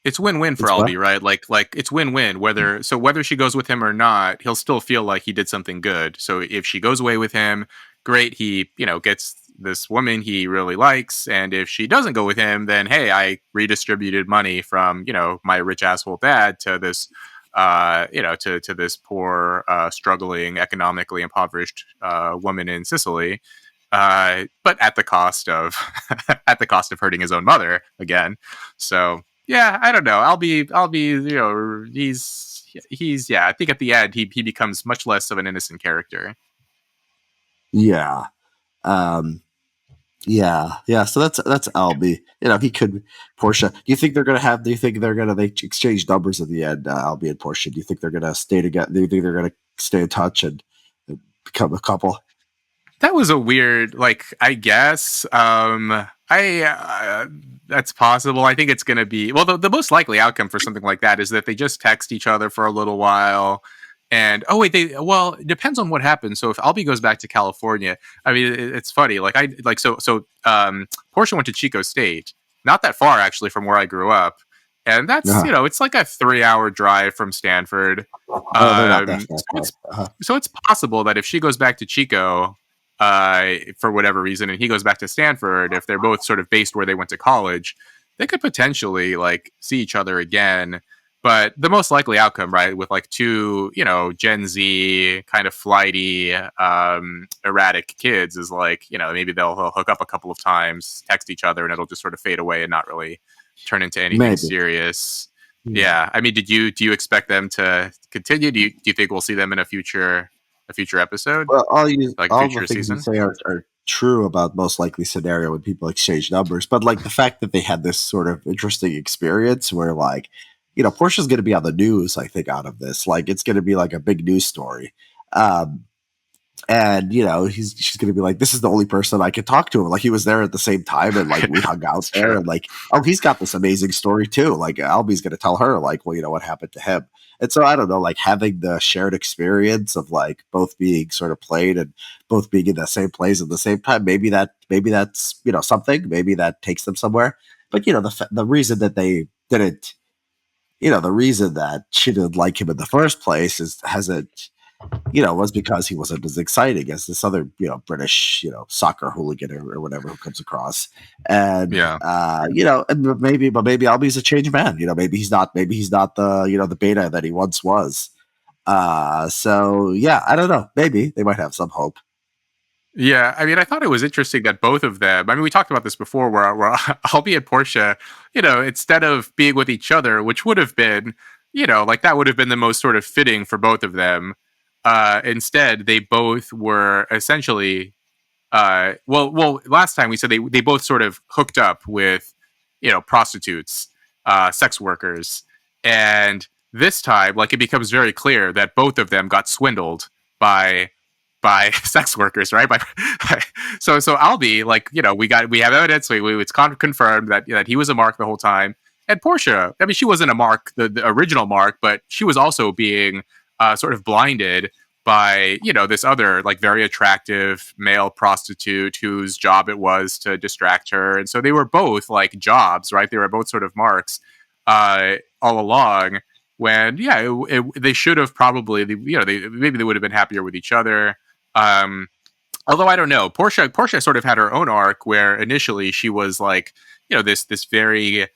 It's win-win for It's what? Albie, right? Like it's win-win. Whether she goes with him or not, he'll still feel like he did something good. So if she goes away with him, great. He gets this woman he really likes, and if she doesn't go with him, then hey, I redistributed money from my rich asshole dad to this to this poor struggling, economically impoverished woman in Sicily, but at the cost of at the cost of hurting his own mother again. So yeah, I don't know. I'll be he's yeah. I think at the end he becomes much less of an innocent character. Yeah. Um, yeah. So that's Albie. He could Portia. Do you think they're gonna they exchange numbers at the end? Albie and Portia. Do you think they're gonna stay together? Do you think they're gonna stay in touch and become a couple? That was a weird, like, I guess. I That's possible. I think it's going to be, well, the most likely outcome for something like that is that they just text each other for a little while. And oh wait, well, it depends on what happens. So if Albie goes back to California, I mean, it's funny. Like I like Portia went to Chico State, not that far actually from where I grew up, and that's, Uh-huh. it's like a 3 hour drive from Stanford. Oh, they're not that far So apart. it's so it's possible that if she goes back to Chico, for whatever reason, and he goes back to Stanford, if they're both sort of based where they went to college, they could potentially like see each other again. But the most likely outcome, right, with like two, Gen Z kind of flighty, erratic kids, is like, maybe they'll hook up a couple of times, text each other, and it'll just sort of fade away and not really turn into anything Maybe. serious. Hmm. Yeah, I mean, do you expect them to continue? Do you think we'll see them in a future episode, Well, like a all the future things you season? say are true about most likely scenario when people exchange numbers, but like the fact that they had this sort of interesting experience where like, Portia's going to be on the news. I think out of this, like, it's going to be like a big news story. Um, and she's gonna be like, this is the only person I can talk to him. Like, he was there at the same time, and like we hung out It's there, true. and like, oh, he's got this amazing story too. Like, Albie's gonna tell her like, well, what happened to him. And so I don't know, like having the shared experience of like both being sort of played and both being in the same place at the same time, maybe that's something, maybe that takes them somewhere. But the reason that they didn't, the reason that she didn't like him in the first place is hasn't, was because he wasn't as exciting as this other, British, soccer hooligan or whatever who comes across. And, Yeah. but maybe Albie's a changed man. Maybe he's not the, the beta that he once was. So yeah, I don't know. Maybe they might have some hope. Yeah, I mean, I thought it was interesting that both of them. I mean, we talked about this before, where Albie and Portia, instead of being with each other, which would have been, like that would have been the most sort of fitting for both of them. Instead, they both were essentially, last time we said they both sort of hooked up with, prostitutes, sex workers, and this time, like, it becomes very clear that both of them got swindled by sex workers, right? So Albie, like, we have evidence, it's confirmed that he was a mark the whole time. And Portia, I mean, she wasn't a mark, the original mark, but she was also being sort of blinded by this other like very attractive male prostitute whose job it was to distract her. And so they were both like jobs, right? They were both sort of marks all along. When they should have probably, maybe they would have been happier with each other. um Although I don't know, Portia sort of had her own arc where initially she was like, this very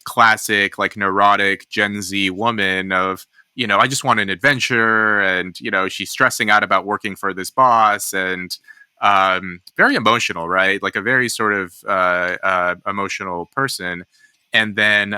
classic, like, neurotic Gen Z woman of, I just want an adventure, and she's stressing out about working for this boss, and very emotional, right? Like a very sort of emotional person. And then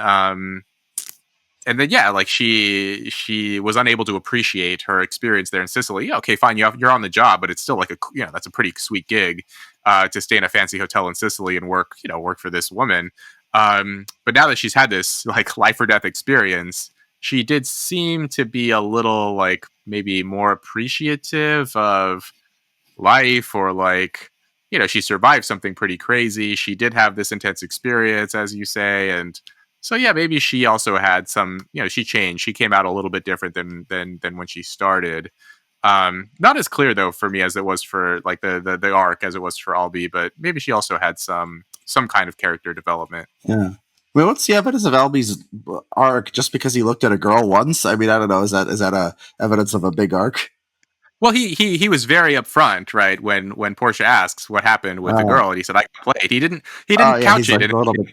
yeah, like she was unable to appreciate her experience there in Sicily. Yeah, okay, fine, you're on the job, but it's still like that's a pretty sweet gig to stay in a fancy hotel in Sicily and work for this woman. But now that she's had this like life or death experience, she did seem to be a little like maybe more appreciative of life, or like, she survived something pretty crazy. She did have this intense experience, as you say. And so yeah, maybe she also had some, she changed, she came out a little bit different than when she started. Not as clear though for me as it was for like the arc as it was for Albie, but maybe she also had some kind of character development. Yeah. I mean, what's the evidence of Albie's arc? Just because he looked at a girl once? I mean, I don't know. Is that a evidence of a big arc? Well, he was very upfront, right? When Portia asks what happened with the Uh, girl, and he said, "I played." He oh didn't yeah, couch he's it, like and a little bit.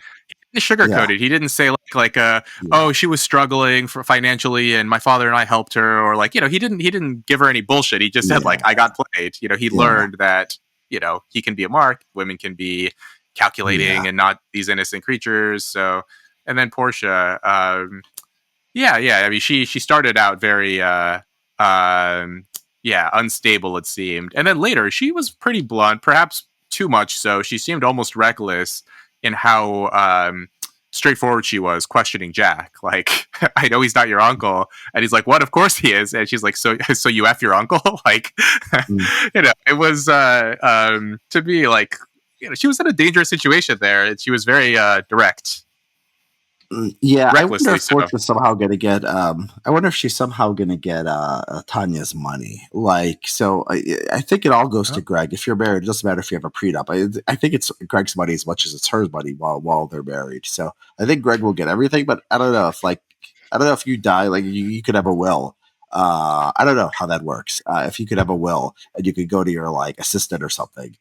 sugarcoat Yeah, it. He didn't say yeah, oh, she was struggling for financially and my father and I helped her, or like, he didn't give her any bullshit. He just said like, yeah, I got played. He yeah, learned that, he can be a mark, women can be yeah. calculating and not these innocent creatures. So, and then Portia, yeah, I mean, she started out very yeah, unstable, it seemed. And then later she was pretty blunt, perhaps too much so. She seemed almost reckless in how straightforward she was questioning Jack. Like, I know he's not your uncle, and he's like, "What? Of course he is." And she's like, "So you f your uncle?" Like, Mm. it was to be like, she was in a dangerous situation there, and she was very direct, Yeah, I wonder recklessly if so. Fortune's somehow gonna get. I wonder if she's somehow gonna get Tanya's money. Like, so I think it all goes to Oh. Greg. If you're married, it doesn't matter if you have a prenup. I think it's Greg's money as much as it's her money while they're married. So I think Greg will get everything. But I don't know if you die, like you could have a will. I don't know how that works. If you could have a will and you could go to your like assistant or something.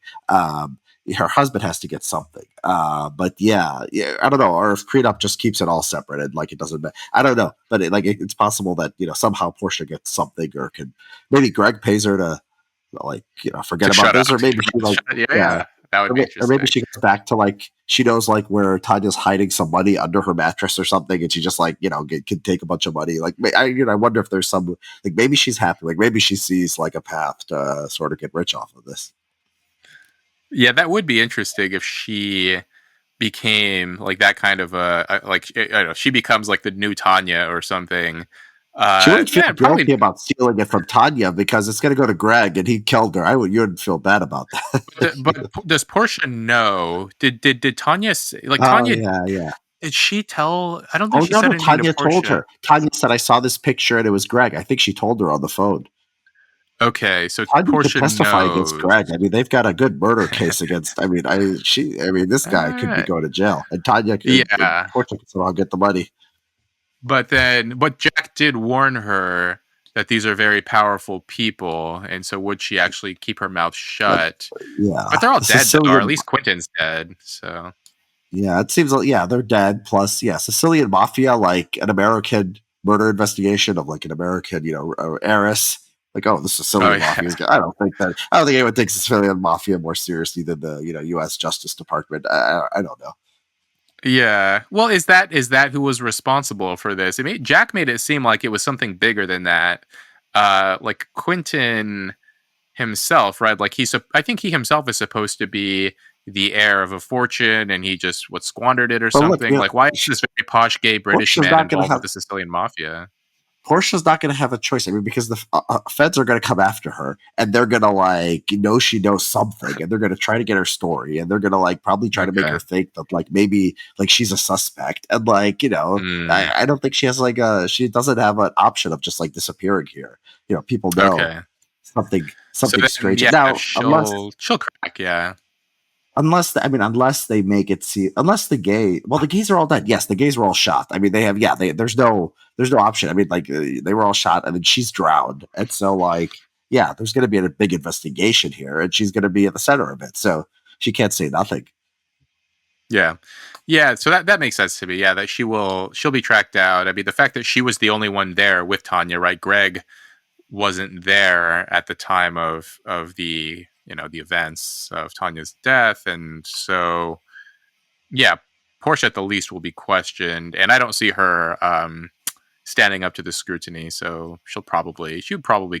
Her husband has to get something. But yeah, I don't know. Or if prenup just keeps it all separated, like it doesn't. I don't know. But it's possible that somehow Portia gets something, or could maybe Greg pays her to like forget To about shut this, up. or maybe she like yeah. Yeah, that would be Or maybe interesting. she goes back to like she knows like where Tanya's hiding some money under her mattress or something, and she just like can take a bunch of money. Like I wonder if there's some like maybe she's happy, like maybe she sees like a path to sort of get rich off of this. Yeah, that would be interesting if she became like that kind of like I don't know, she becomes like the new Tanya or something. She wouldn't feel Yeah, guilty probably. about stealing it from Tanya because it's going to go to Greg and he killed her. You wouldn't feel bad about that. But does Portia know? Did Tanya like Oh Tanya? yeah, yeah. Did she tell? I don't think Oh she no, said no. anything to Tanya told Portia. her. Tanya said, "I saw this picture and it was Greg." I think she told her on the phone. Okay, so Tanya could Portia testify against knows. Greg. I mean, they've got a good murder case against. I mean, this guy could be Uh, going to jail, and Tanya could, yeah, Portia could somehow get the money. but Jack did warn her that these are very powerful people, and so would she actually keep her mouth But shut? But yeah, they're all the dead, though, or at Sicilian. least Quentin's dead. So Yeah, it seems like they're dead. Plus, yeah, Sicilian mafia, like an American murder investigation of like an American, heiress. Like, oh, the oh Sicilian mafia is yeah. good. I don't think anyone takes the Sicilian mafia more seriously than the U.S. Justice Department. I don't know. Yeah. Well, is that who was responsible for this? Jack made it seem like it was something bigger than that. Like Quentin himself, right? Like I think he himself is supposed to be the heir of a fortune, and he just squandered it or But look, something. Like, why is this very posh gay British Portia's man not going to involved with have the Sicilian mafia? Portia's not going to have a choice. I mean, because the feds are going to come after her, and they're going to like she knows something, and they're going to try to get her story, and they're going to like probably try to make Okay. her think that like maybe like she's a suspect, and like Mm, I don't think she has like she doesn't have an option of just like disappearing here. People know okay. something So something then, strange yeah, now, she'll crack. Yeah. unless they make it see unless the gays are all dead. Yes, the gays were all shot. I mean, they have there's no option. I mean, like they were all shot and then she's drowned, and so like there's going to be a big investigation here, and she's going to be at the center of it, so she can't say nothing. Yeah. Yeah, so that makes sense to me. Yeah, that she'll be tracked out. I mean, the fact that she was the only one there with Tanya, right? Greg wasn't there at the time of the the events of Tanya's death, and so yeah, Portia at the least will be questioned, and I don't see her standing up to the scrutiny. So she'll probably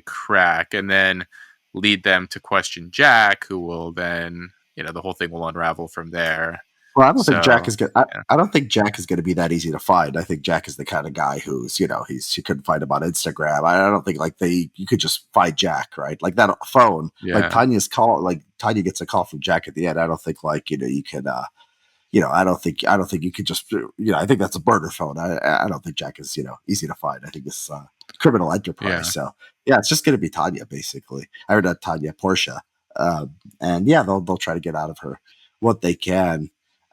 crack, and then lead them to question Jack, who will then the whole thing will unravel from there. Well, I don't think Jack So is good. yeah, I don't think Jack is going to be that easy to find. I think Jack is the kind of guy who's, you couldn't find him on Instagram. I don't think like you could just find Jack, right? Like that phone, like yeah, Like Tanya gets a call from Jack at the end. I don't think like, you can, I don't think you could just, I think that's a burner phone. I don't think Jack is, easy to find. I think it's criminal enterprise. yeah, So yeah, it's just going to be Tanya basically. I heard that Tanya, Portia. And yeah, they'll try to get out of her what they can.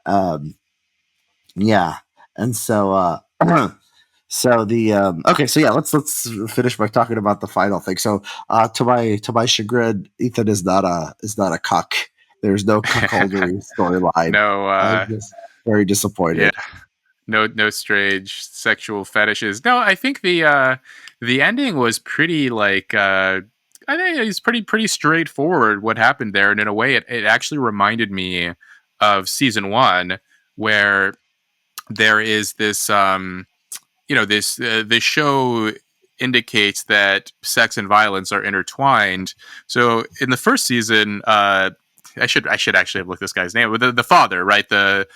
Um, yeah, and so so the okay, so yeah, let's finish by talking about the final thing. So to my chagrin, Ethan is not a cuck. There's no cuckoldry storyline. no, I'm just very yeah, disappointed. no strange sexual fetishes. No, I think the ending was pretty like I think it's pretty straightforward what happened there, and in a way, it actually reminded me of season one, where there is this this show indicates that sex and violence are intertwined. So in the first season, I should actually have looked this guy's name. The father, right? The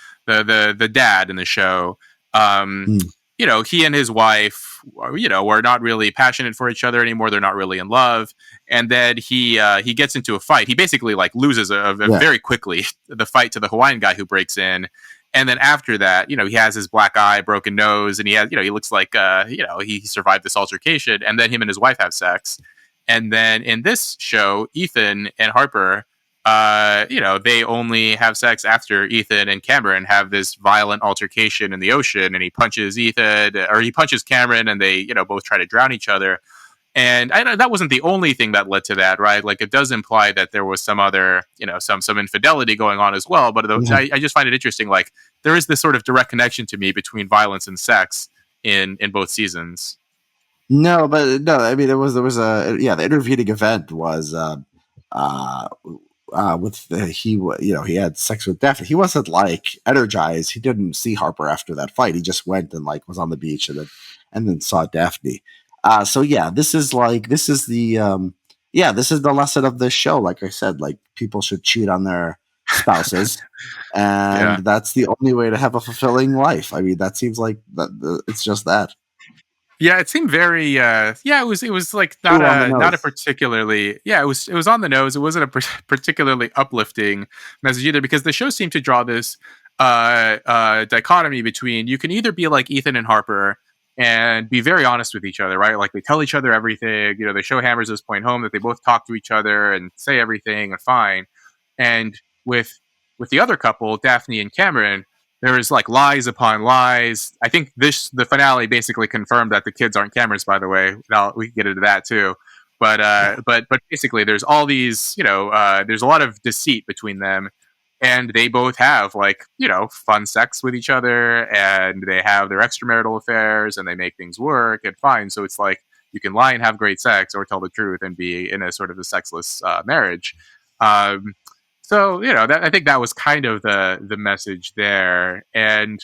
dad in the show. Um, Mm. he and his wife, were not really passionate for each other anymore. They're not really in love. And then he gets into a fight. He basically like loses Yeah. very quickly the fight to the Hawaiian guy who breaks in. And then after that, he has his black eye, broken nose, and he looks like, he survived this altercation. And then him and his wife have sex. And then in this show, Ethan and Harper, they only have sex after Ethan and Cameron have this violent altercation in the ocean, and he punches Ethan, or he punches Cameron, and they, both try to drown each other. And that wasn't the only thing that led to that, right? Like, it does imply that there was some other, some infidelity going on as well. But Mhm. I just find it interesting. Like, there is this sort of direct connection to me between violence and sex in both seasons. No, but no, I mean, there was a yeah. The intervening event was uh, with he had sex with Daphne. He wasn't like energized. He didn't see Harper after that fight. He just went and like was on the beach and then saw Daphne. So yeah, this is the lesson of this show. Like I said, like people should cheat on their spouses, and Yeah. that's the only way to have a fulfilling life. I mean, that seems like it's just that. Yeah, it seemed very it was like not Ooh, on the a nose. particularly, it was on the nose. It wasn't a particularly uplifting message either, because the show seemed to draw this dichotomy between, you can either be like Ethan and Harper and be very honest with each other, right? Like, they tell each other everything, the show hammers this point home that they both talk to each other and say everything and fine. And with the other couple, Daphne and Cameron, there is like lies upon lies. I think the finale basically confirmed that the kids aren't Cameron's, by the way. Now we can get into that too. But basically, there's all these, there's a lot of deceit between them, and they both have, like, fun sex with each other, and they have their extramarital affairs, and they make things work and fine. So it's like, you can lie and have great sex, or tell the truth and be in a sort of a sexless marriage. Um, so, I think that was kind of the message there. And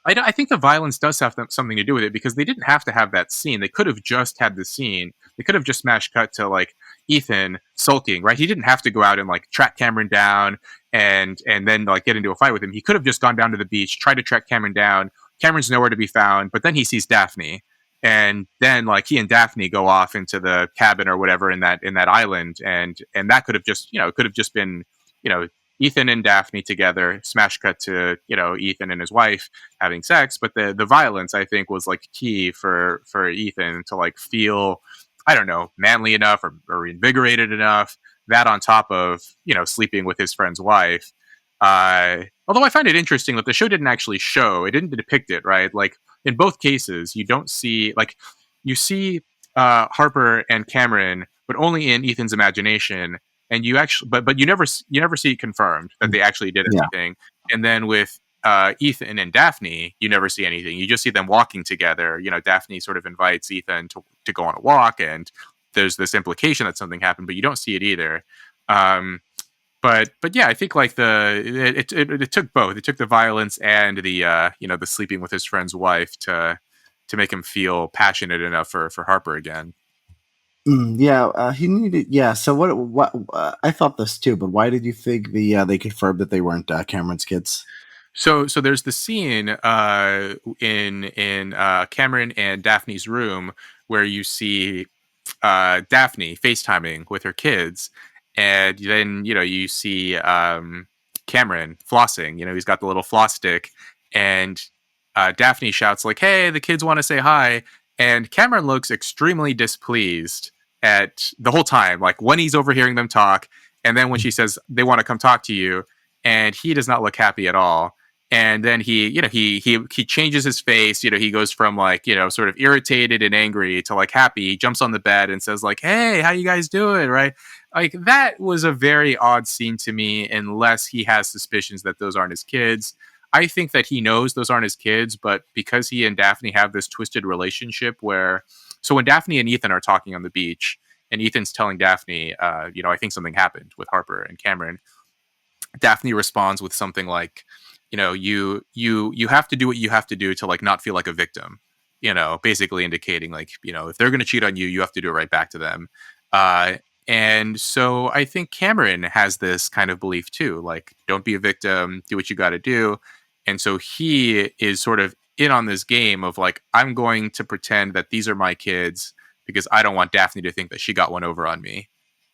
I think the violence does have something to do with it, because they didn't have to have that scene. They could have just had the scene. They could have just smash cut to like Ethan sulking, right? He didn't have to go out and like track Cameron down and then like get into a fight with him. He could have just gone down to the beach, tried to track Cameron down. Cameron's nowhere to be found, but then he sees Daphne, and then like he and Daphne go off into the cabin or whatever in that island, and that could have just, could have just been, you know Ethan and Daphne together, smash cut to, Ethan and his wife having sex. But the violence, I think, was like key for Ethan to like feel, I don't know, manly enough or invigorated enough. That on top of, sleeping with his friend's wife. Although I find it interesting that the show didn't actually show, it didn't depict it, right? Like, in both cases, you don't see, like, you see Harper and Cameron, but only in Ethan's imagination. And you actually, but you never see it confirmed that they actually did Yeah. anything. And then with Ethan and Daphne, you never see anything. You just see them walking together. Daphne sort of invites Ethan to go on a walk, and there's this implication that something happened, but you don't see it either. Um, but yeah, I think like it took both. It took the violence and the sleeping with his friend's wife to make him feel passionate enough for Harper again. Yeah, he needed. Yeah, so what? I thought this too, but why did you think they confirmed that they weren't Cameron's kids? So there's the scene in Cameron and Daphne's room where you see Daphne FaceTiming with her kids, and then you see Cameron flossing. He's got the little floss stick, and Daphne shouts like, "Hey, the kids want to say hi," and Cameron looks extremely displeased at the whole time, like when he's overhearing them talk, and then when she says they want to come talk to you, and he does not look happy at all. And then he changes his face. He goes from like, sort of irritated and angry to like happy. He jumps on the bed and says like, "Hey, how you guys doing?" Right? Like, that was a very odd scene to me, unless he has suspicions that those aren't his kids. I think that he knows those aren't his kids, but because he and Daphne have this twisted relationship where, so when Daphne and Ethan are talking on the beach, and Ethan's telling Daphne, I think something happened with Harper and Cameron, Daphne responds with something like, you have to do what you have to do to like not feel like a victim. Basically indicating like, if they're going to cheat on you, you have to do it right back to them. And so I think Cameron has this kind of belief too, like, don't be a victim, do what you got to do. And so he is sort of in on this game of like, I'm going to pretend that these are my kids because I don't want Daphne to think that she got one over on me.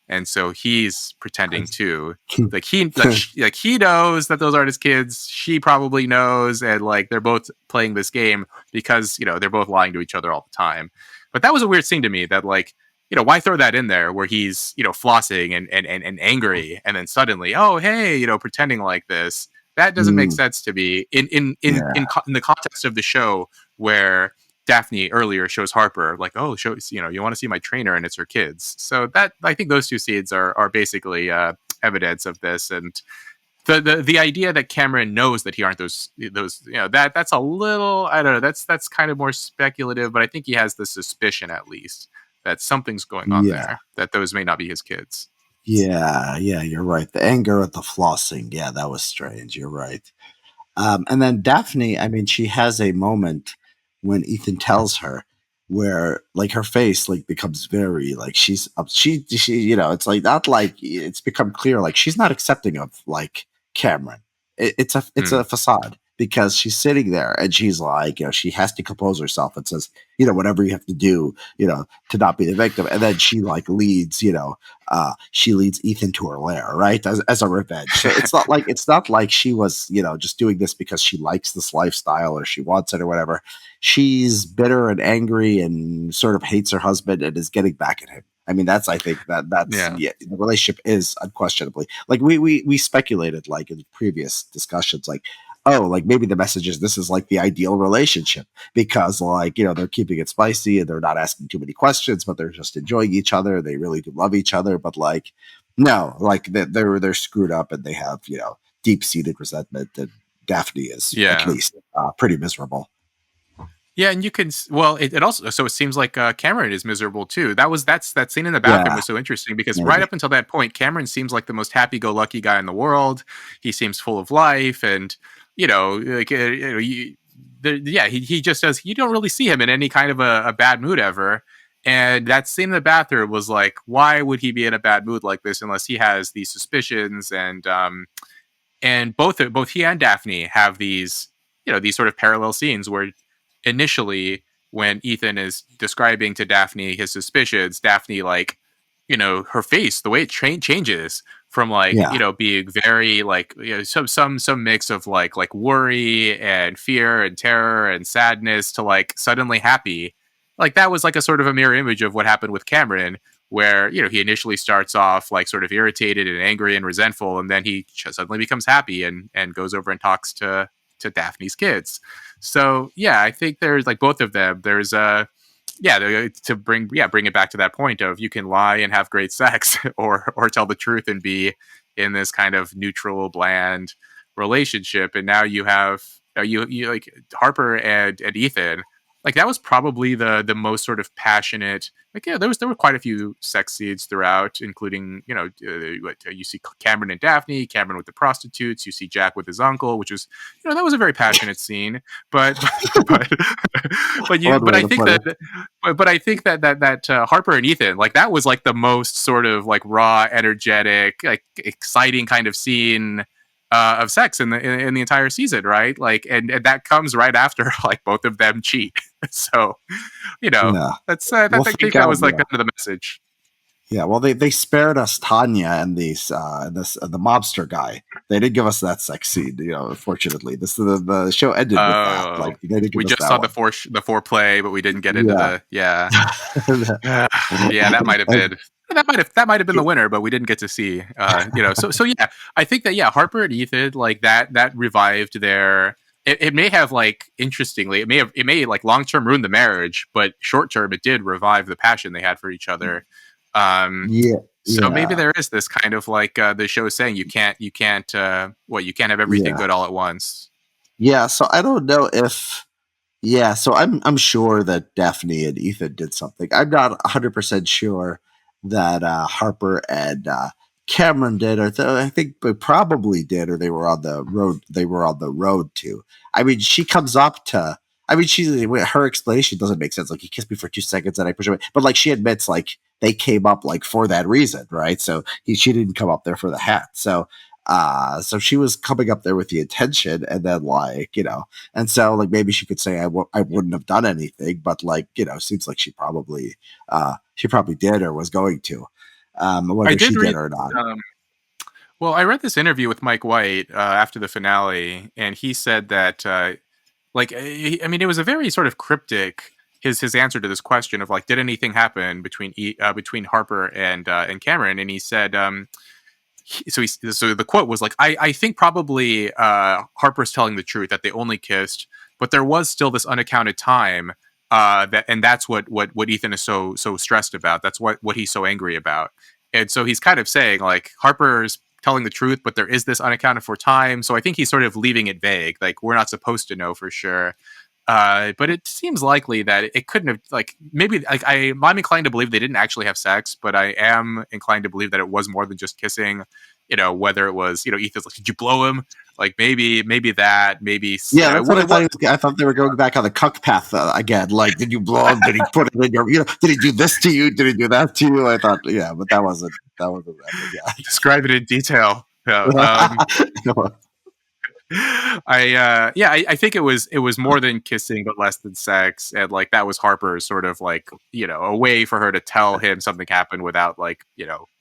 And so he's pretending too. Like he knows that those aren't his kids. She probably knows, and like they're both playing this game because they're both lying to each other all the time. But that was a weird scene to me. That like why throw that in there where he's flossing and angry, and then suddenly hey pretending like this. That doesn't make sense to me in the context of the show where Daphne earlier shows Harper like, oh, you want to see my trainer, and it's her kids. So that I think those two scenes are basically evidence of this, and the idea that Cameron knows that he aren't those that's a little, I don't know, that's kind of more speculative, but I think he has the suspicion at least that something's going on there, that those may not be his kids. Yeah, you're right. The anger at the flossing, yeah, that was strange. You're right. And then Daphne, I mean, she has a moment when Ethan tells her where like her face like becomes very like she it's like not like it's become clear like she's not accepting of like Cameron. It's a facade because she's sitting there and she's like she has to compose herself and says whatever you have to do to not be the victim, and then she like leads she leads Ethan to her lair, right, as a revenge. So it's not like she was just doing this because she likes this lifestyle or she wants it or whatever. She's bitter and angry and sort of hates her husband and is getting back at him. I mean, I think that's the relationship is unquestionably like we speculated like in previous discussions like, oh, like maybe the message is this is like the ideal relationship because like they're keeping it spicy and they're not asking too many questions, but they're just enjoying each other. They really do love each other, but like no, like they're screwed up and they have deep seated resentment, and Daphne is at least pretty miserable. Yeah, and you can it also, so it seems like Cameron is miserable too. That scene in the bathroom was so interesting because right up until that point, Cameron seems like the most happy-go-lucky guy in the world. He seems full of life, and he just does. You don't really see him in any kind of a bad mood ever. And that scene in the bathroom was like, why would he be in a bad mood like this unless he has these suspicions? And both he and Daphne have these these sort of parallel scenes where initially when Ethan is describing to Daphne his suspicions, Daphne like her face, the way it changes from like being very like some mix of like worry and fear and terror and sadness to like suddenly happy. Like that was like a sort of a mirror image of what happened with Cameron, where he initially starts off like sort of irritated and angry and resentful, and then he suddenly becomes happy and goes over and talks to Daphne's kids. So I think there's like both of them. There's to bring it back to that point of you can lie and have great sex or tell the truth and be in this kind of neutral, bland relationship. And now you have you like Harper and Ethan. Like that was probably the most sort of passionate. Like there were quite a few sex scenes throughout, including you see Cameron and Daphne, Cameron with the prostitutes. You see Jack with his uncle, which was that was a very passionate scene. But I think that Harper and Ethan, like that was like the most sort of like raw, energetic, like exciting kind of scene of sex in the entire season, right? Like, and that comes right after like both of them cheat. So, that's I think that was like kind of the message. Yeah, well, they spared us Tanya and the mobster guy. They didn't give us that sex scene, unfortunately. The show ended with that. Like they didn't give we us just that saw one. the foreplay, but we didn't get into the that might have been. That might have been the winner, but we didn't get to see. So I think that Harper and Ethan like that revived their. It may have like interestingly, it may like long term ruin the marriage, but short term it did revive the passion they had for each other. So maybe there is this kind of like the show is saying you can't have everything good all at once. Yeah, so I don't know if. Yeah, so I'm sure that Daphne and Ethan did something. I'm not 100% sure that Harper and Cameron did, or I think they probably did, or they were on the road. They were on the road to. I mean, she comes up to. I mean, her explanation doesn't make sense. Like he kissed me for 2 seconds and I push away, but like she admits, like they came up like for that reason, right? So she didn't come up there for the hat. So she was coming up there with the intention, and then like, and so like maybe she could say I wouldn't have done anything, but like, seems like she probably did or was going to. I Whether did she did read. or not. Um, well, I read this interview with Mike White after the finale, and he said that I mean, it was a very sort of cryptic his answer to this question of like, did anything happen between Harper and Cameron? And he said, so the quote was like, I think probably Harper's telling the truth that they only kissed, but there was still this unaccounted time and that's what Ethan is so stressed about. That's what he's so angry about. And so he's kind of saying like Harper's telling the truth, but there is this unaccounted for time. So I think he's sort of leaving it vague. Like we're not supposed to know for sure. But it seems likely that it couldn't have like maybe like I'm inclined to believe they didn't actually have sex, but I am inclined to believe that it was more than just kissing. Whether it was Ethan's like, did you blow him? Like maybe that maybe Yeah, that's what I thought. I thought they were going back on the cuck path again. Like, did you blow him? Did he put it in your? Did he do this to you? Did he do that to you? I thought, yeah, but that wasn't happening. Yeah, describe it in detail. Yeah. I think it was more than kissing but less than sex, and like that was Harper's sort of like a way for her to tell him something happened without like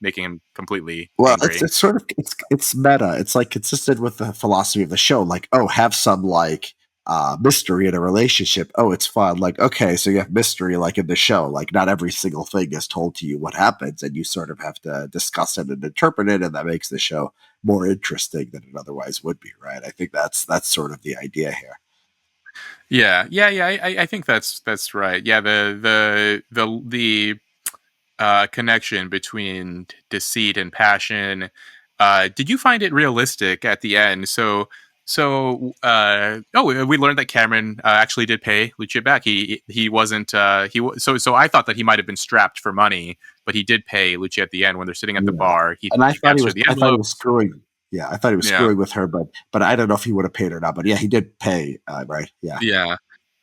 making him completely well, angry. it's sort of it's meta. It's like consistent with the philosophy of the show. Like, oh, have some like mystery in a relationship. Oh, it's fun. Like, okay, so you have mystery like in the show. Like, not every single thing is told to you what happens, and you sort of have to discuss it and interpret it, and that makes the show more interesting than it otherwise would be, right? I think that's sort of the idea here. Yeah. I think that's right. Yeah, the connection between deceit and passion. Did you find it realistic at the end? We learned that Cameron actually did pay Lucia back. He wasn't so I thought that he might have been strapped for money, but he did pay Lucia at the end when they're sitting at the bar. He and I thought gives her the I thought he envelope. was screwing. Yeah, I thought he was screwing with her, but I don't know if he would have paid or not. But yeah, he did pay, right? Yeah. Yeah.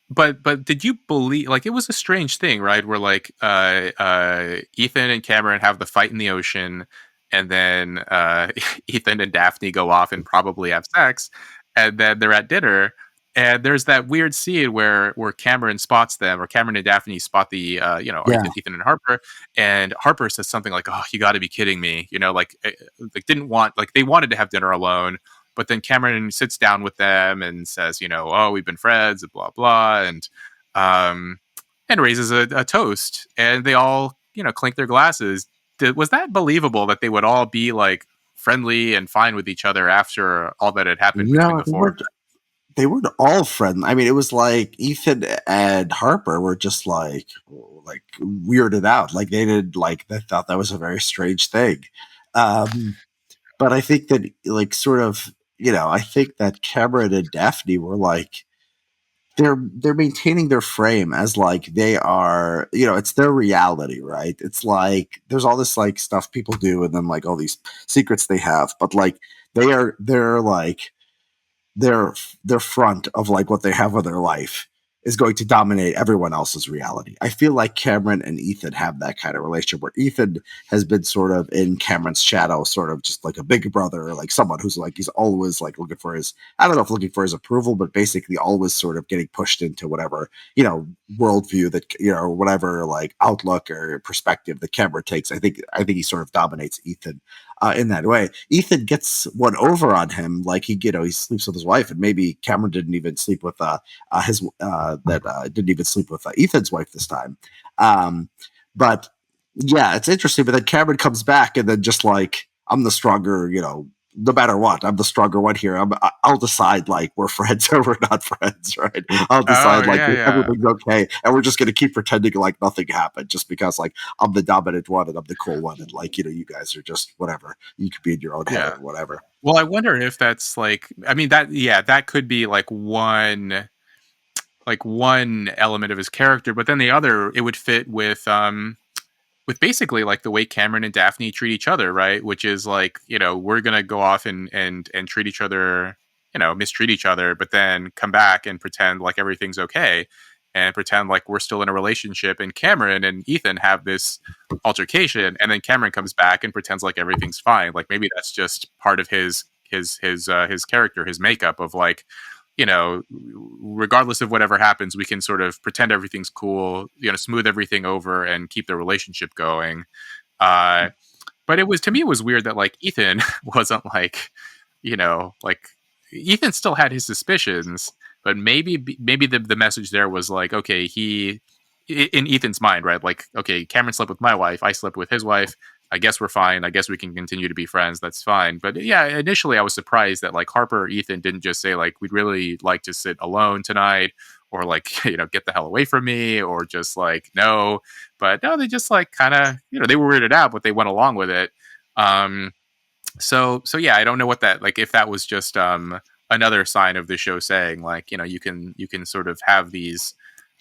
But did you believe like it was a strange thing, right? Where like Ethan and Cameron have the fight in the ocean, and then Ethan and Daphne go off and probably have sex, and then they're at dinner, and there's that weird scene where Cameron spots them, or Cameron and Daphne spot the Ethan and Harper, and Harper says something like, "Oh, you got to be kidding me," like they wanted to have dinner alone. But then Cameron sits down with them and says, oh, we've been friends, and blah blah, and raises a toast, and they all clink their glasses. Was that believable that they would all be like friendly and fine with each other after all that had happened between the four? They weren't all friendly. I mean, it was like Ethan and Harper were just like weirded out. Like they thought that was a very strange thing. But I think that like sort of, I think that Cameron and Daphne were like they're maintaining their frame as like they are, it's their reality, right? It's like there's all this like stuff people do and then like all these secrets they have, but like they're like their front of like what they have in their life is going to dominate everyone else's reality. I feel like Cameron and Ethan have that kind of relationship where Ethan has been sort of in Cameron's shadow, sort of just like a big brother, or like someone who's like, he's always like looking for his, I don't know if looking for his approval, but basically always sort of getting pushed into whatever, worldview that, or whatever like outlook or perspective that Cameron takes. I think he sort of dominates Ethan in that way. Ethan gets one over on him. Like he sleeps with his wife, and maybe Cameron didn't even sleep with didn't even sleep with Ethan's wife this time. But yeah, it's interesting. But then Cameron comes back, and then just like, I'm the stronger, no matter what, I'm the stronger one here. I'll decide like we're friends or we're not friends, right? I'll decide everything's okay, and we're just gonna keep pretending like nothing happened, just because like I'm the dominant one and I'm the cool one, and like you guys are just whatever. You could be in your own head or whatever. Well, I wonder if that's like, I mean that could be like one element of his character, but then the other, it would fit with basically like the way Cameron and Daphne treat each other, right? Which is like, we're gonna go off and treat each other, mistreat each other, but then come back and pretend like everything's okay. and pretend like we're still in a relationship. And Cameron and Ethan have this altercation, and then Cameron comes back and pretends like everything's fine. Like maybe that's just part of his character, his makeup of like, regardless of whatever happens, we can sort of pretend everything's cool, smooth everything over and keep the relationship going. But it was, to me, it was weird that like Ethan wasn't like, like Ethan still had his suspicions, but maybe the message there was like, okay, in Ethan's mind, right? Like, okay, Cameron slept with my wife, I slept with his wife. I guess we're fine. I guess we can continue to be friends. That's fine. But yeah, initially I was surprised that like Harper or Ethan didn't just say like, we'd really like to sit alone tonight, or like, get the hell away from me, or just like, no. But no, they just like kind of, they were weirded out, but they went along with it. So yeah, I don't know what that, like, if that was just another sign of the show saying like, you can sort of have these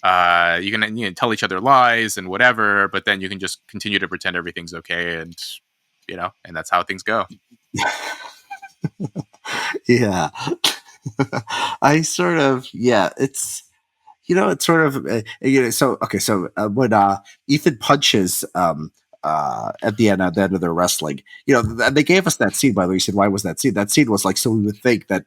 you can tell each other lies and whatever, but then you can just continue to pretend everything's okay, and and that's how things go. Yeah. I sort of, yeah, it's sort of, so, okay, so when Ethan punches at the end of their wrestling, they gave us that scene, by the way. You said, why was that scene? That scene was like, so we would think that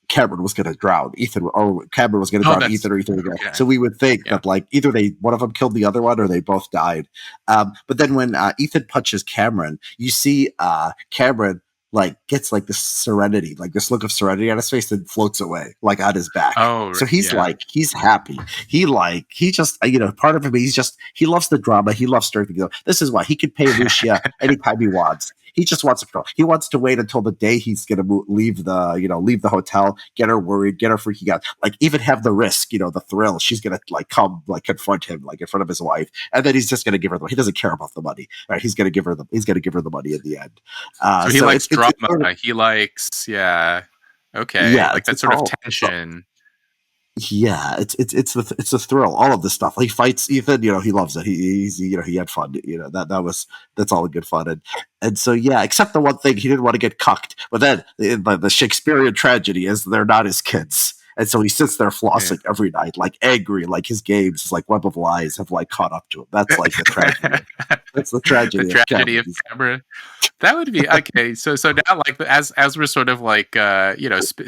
Cameron was going to drown Ethan, or Cameron was going to drown Ethan, or Ethan would drown. Okay. So we would think that like either one of them killed the other one, or they both died. But then when Ethan punches Cameron, you see Cameron like gets like this serenity, like this look of serenity on his face, and floats away like on his back. Oh, so he's like, he's happy. He just, part of him, he loves the drama. He loves stirring. This is why he can pay Lucia anytime he wants. He just wants to control. He wants to wait until the day he's going to leave the hotel, get her worried, get her freaking out, like even have the risk, the thrill. She's going to like come, like confront him, like in front of his wife. And then he's just going to give her he doesn't care about the money, right? He's going to give her the money at the end. So he likes drama. He likes, yeah. Okay. Yeah. Like that sort of tension. Yeah, it's a thrill. All of this stuff. He fights Ethan. He loves it. He had fun. That's all good fun. And so yeah, except the one thing, he didn't want to get cucked. But then the Shakespearean tragedy is they're not his kids. And so he sits there flossing every night, like angry, like his games, like Web of Lies, have like caught up to him. That's like the tragedy. That's the tragedy. The tragedy of Cameron. That would be okay. So now, like as we're sort of like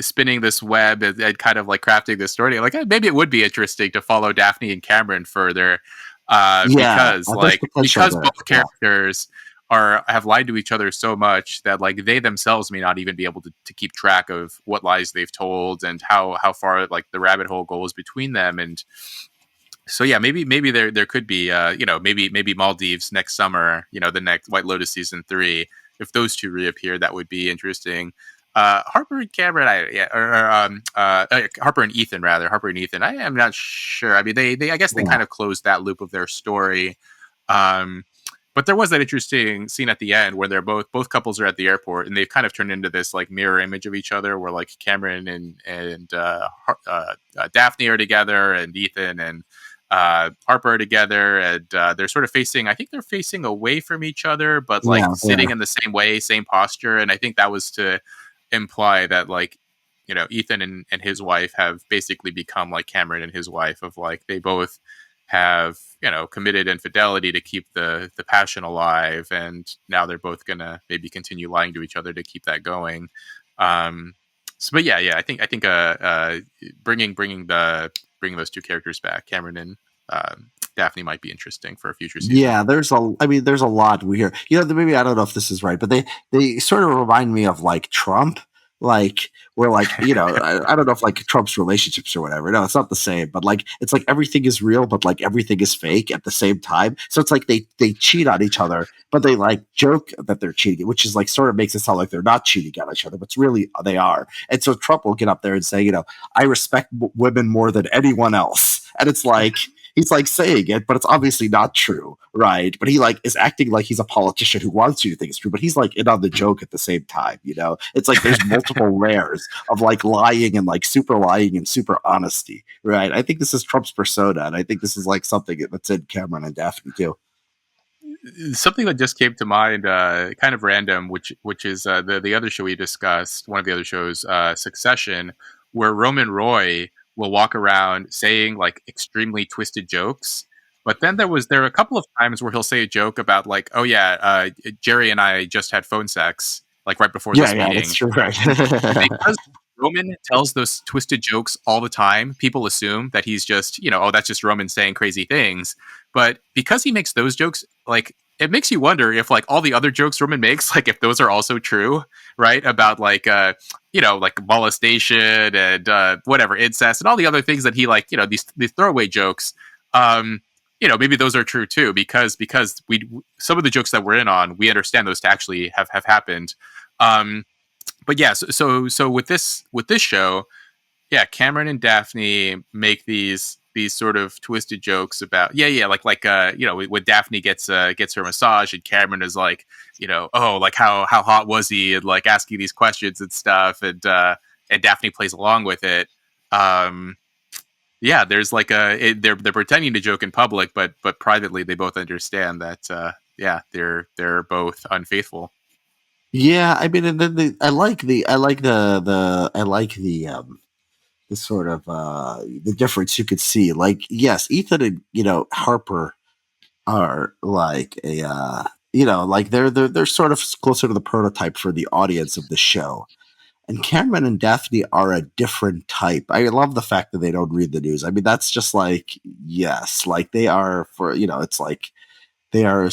spinning this web and kind of like crafting this story, like maybe it would be interesting to follow Daphne and Cameron further, because both characters have lied to each other so much that like they themselves may not even be able to keep track of what lies they've told and how far like the rabbit hole goes between them. And so yeah, maybe there could be maybe Maldives next summer, the next White Lotus season 3. If those two reappear, that would be interesting. Harper and Cameron, Harper and Ethan rather. Harper and Ethan, I am not sure. I mean, they I guess they kind of closed that loop of their story. But there was that interesting scene at the end where they're both couples are at the airport, and they've kind of turned into this like mirror image of each other, where like Cameron and Daphne are together, and Ethan and Harper together, and they're sort of facing, I think they're facing away from each other, but like sitting in the same way, same posture. And I think that was to imply that like, Ethan and his wife have basically become like Cameron and his wife, of like, they both have, committed infidelity to keep the passion alive. And now they're both going to maybe continue lying to each other to keep that going. But yeah, I think bringing those two characters back, Cameron and Daphne, might be interesting for a future season. Yeah, there's a lot we hear. Maybe I don't know if this is right, but they sort of remind me of like Trump. Like we're like, I don't know if like Trump's relationships or whatever. No, it's not the same. But like it's like everything is real, but like everything is fake at the same time. So it's like they cheat on each other, but they like joke that they're cheating, which is like sort of makes it sound like they're not cheating on each other, but it's really they are. And so Trump will get up there and say, I respect women more than anyone else, and it's like. He's like saying it, but it's obviously not true, right? But he like is acting like he's a politician who wants you to think it's true, but he's like in on the joke at the same time, It's like there's multiple layers of like lying and like super lying and super honesty, right? I think this is Trump's persona, and I think this is like something that's in Cameron and Daphne too. Something that just came to mind, kind of random, which is the other show we discussed, one of the other shows, Succession, where Roman Roy will walk around saying like extremely twisted jokes. But then there are a couple of times where he'll say a joke about like, oh yeah, Jerry and I just had phone sex like right before Yeah, this yeah, that's meeting, true. Right. and because Roman tells those twisted jokes all the time, people assume that he's just, oh, that's just Roman saying crazy things. But because he makes those jokes, like, it makes you wonder if, like, all the other jokes Roman makes, like, if those are also true, right? About, like, like molestation and whatever, incest and all the other things that he, like, these throwaway jokes. Um, maybe those are true too, because we some of the jokes that we're in on, we understand those to actually have happened. Um, but yeah, so with this show, yeah, Cameron and Daphne make these sort of twisted jokes about like when Daphne gets her massage and Cameron is like, oh, like how hot was he, and like asking these questions and stuff, and Daphne plays along with it. Um, yeah, there's like they're pretending to joke in public, but privately they both understand that yeah, they're both unfaithful. Yeah, I mean, and then I like the sort of the difference you could see. Like, yes, Ethan and Harper are like like they're sort of closer to the prototype for the audience of the show. And Cameron and Daphne are a different type. I love the fact that they don't read the news. I mean, that's just like, yes, like they are for it's like they are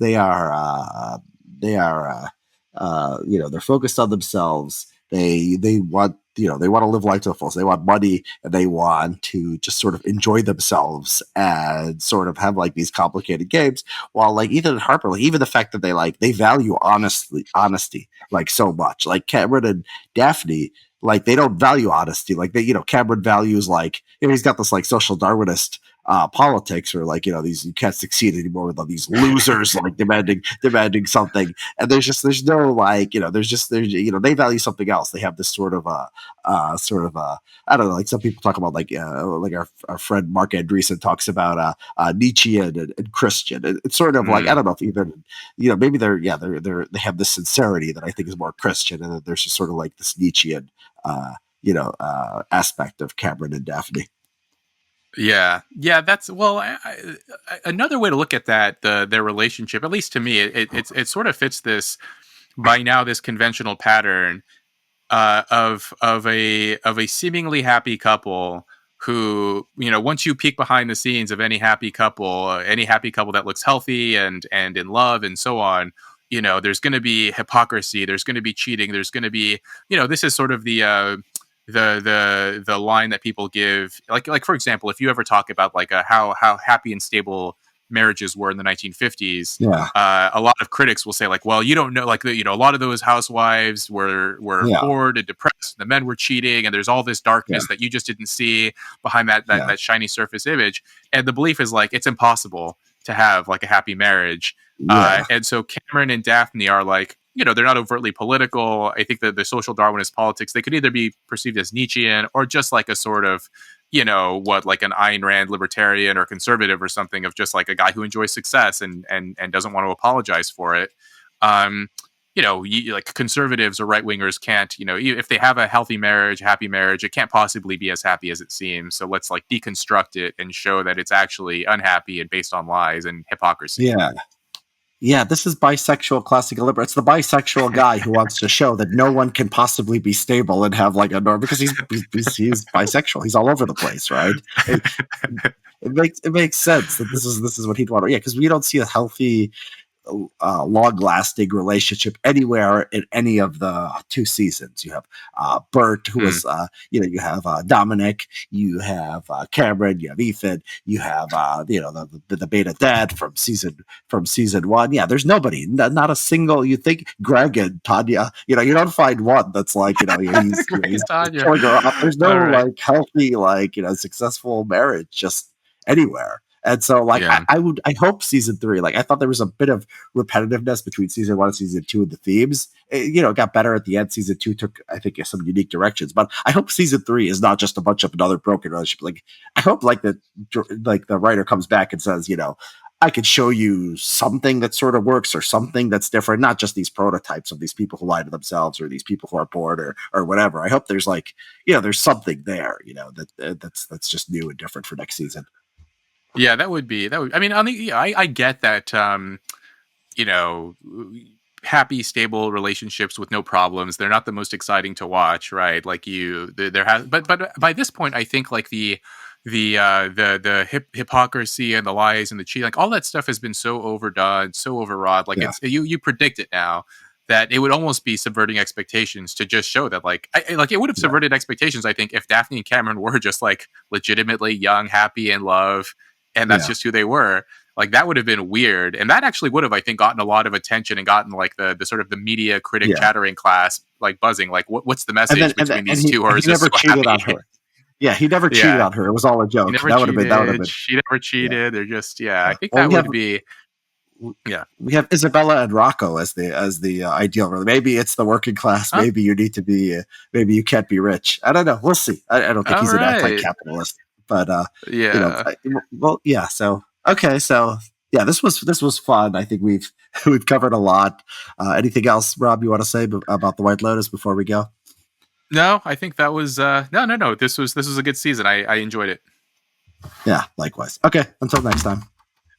they are they are they're focused on themselves. They want they want to live life to the fullest. They want money, and they want to just sort of enjoy themselves and sort of have like these complicated games. While like Ethan and Harper, like even the fact that they value honesty like so much. Like Cameron and Daphne, like they don't value honesty. Like they Cameron values like he's got this like social Darwinist politics, or like these you can't succeed anymore with all these losers like demanding something, and there's no like there's they value something else. They have this sort of I don't know, like some people talk about like our friend Mark Andreessen talks about Nietzschean and Christian. It's sort of like I Mm. don't know if even maybe they have this sincerity that I think is more Christian, and then there's just sort of like this Nietzschean aspect of Cameron and Daphne. Yeah, yeah, that's well. Another way to look at that, their relationship, at least to me, it sort of fits this by now this conventional pattern of a seemingly happy couple who, once you peek behind the scenes of any happy couple that looks healthy and in love and so on, there's going to be hypocrisy, there's going to be cheating, there's going to be, this is sort of the line that people give, like for example, if you ever talk about like how happy and stable marriages were in the 1950s, Yeah, a lot of critics will say like, well, you don't know, like a lot of those housewives were yeah, bored and depressed, the men were cheating, and there's all this yeah, darkness that you just didn't see behind that that, yeah, that shiny surface image. And the belief is like it's impossible to have like a happy marriage. yeah, And so Cameron and Daphne are like, they're not overtly political. I think that the social Darwinist politics, they could either be perceived as Nietzschean or just like a sort of, like an Ayn Rand libertarian or conservative or something, of just like a guy who enjoys success and doesn't want to apologize for it. Um, like conservatives or right wingers can't, if they have a healthy marriage, happy marriage, it can't possibly be as happy as it seems. So let's like deconstruct it and show that it's actually unhappy and based on lies and hypocrisy. yeah. Yeah, this is bisexual classical liberal. It's the bisexual guy who wants to show that no one can possibly be stable and have like a norm because he's bisexual. He's all over the place, right? It makes sense that this is what he'd want. Yeah, because we don't see a healthy long-lasting relationship anywhere in any of the two seasons. You have Bert, who Hmm. was, you have Dominic, you have Cameron, you have Ethan, you have, the beta dad from season one. Yeah, there's nobody, not a single. You think Greg and Tanya, you don't find one that's like, he's Tanya. killing her off. There's no All right. like healthy, like successful marriage just anywhere. And so, like, I, Yeah. I would, I hope season three, like, I thought there was a bit of repetitiveness between season one and season two in the themes. It got better at the end. Season two took, I think, some unique directions. But I hope season three is not just a bunch of another broken relationship. Like, I hope, like, the writer comes back and says, I could show you something that sort of works or something that's different, not just these prototypes of these people who lie to themselves or these people who are bored or whatever. I hope there's like, there's something there, that's just new and different for next season. Yeah, that would. I mean, I get that. You know, happy, stable relationships with no problems. They're not the most exciting to watch, right? Like there has, but by this point, I think like the hypocrisy and the lies and the cheating, like all that stuff has been so overdone, so overwrought. Like Yeah. you predict it now that it would almost be subverting expectations to just show that like like it would have subverted expectations. I think if Daphne and Cameron were just like legitimately young, happy, in love, and that's just who they were. Like that would have been weird, and that actually would have, I think, gotten a lot of attention and gotten like the sort of the media critic chattering class like buzzing. Like, what's the message between these two who are just so cheated happy? on her. Yeah, he never cheated on her. It was all a joke. Never That would have been. That would have been. She never cheated. They're just I think Well, that would be. Yeah, we have Isabella and Rocco as the ideal. Maybe it's the working class. huh? Maybe you need to be. Maybe you can't be rich. I don't know. We'll see. I don't think he's an act like capitalist. But well, yeah. So okay. So yeah, this was fun. I think we've covered a lot. Anything else, Rob? You want to say about the White Lotus before we go? No, I think that was no. This was a good season. I enjoyed it. Yeah, likewise. Okay. Until next time.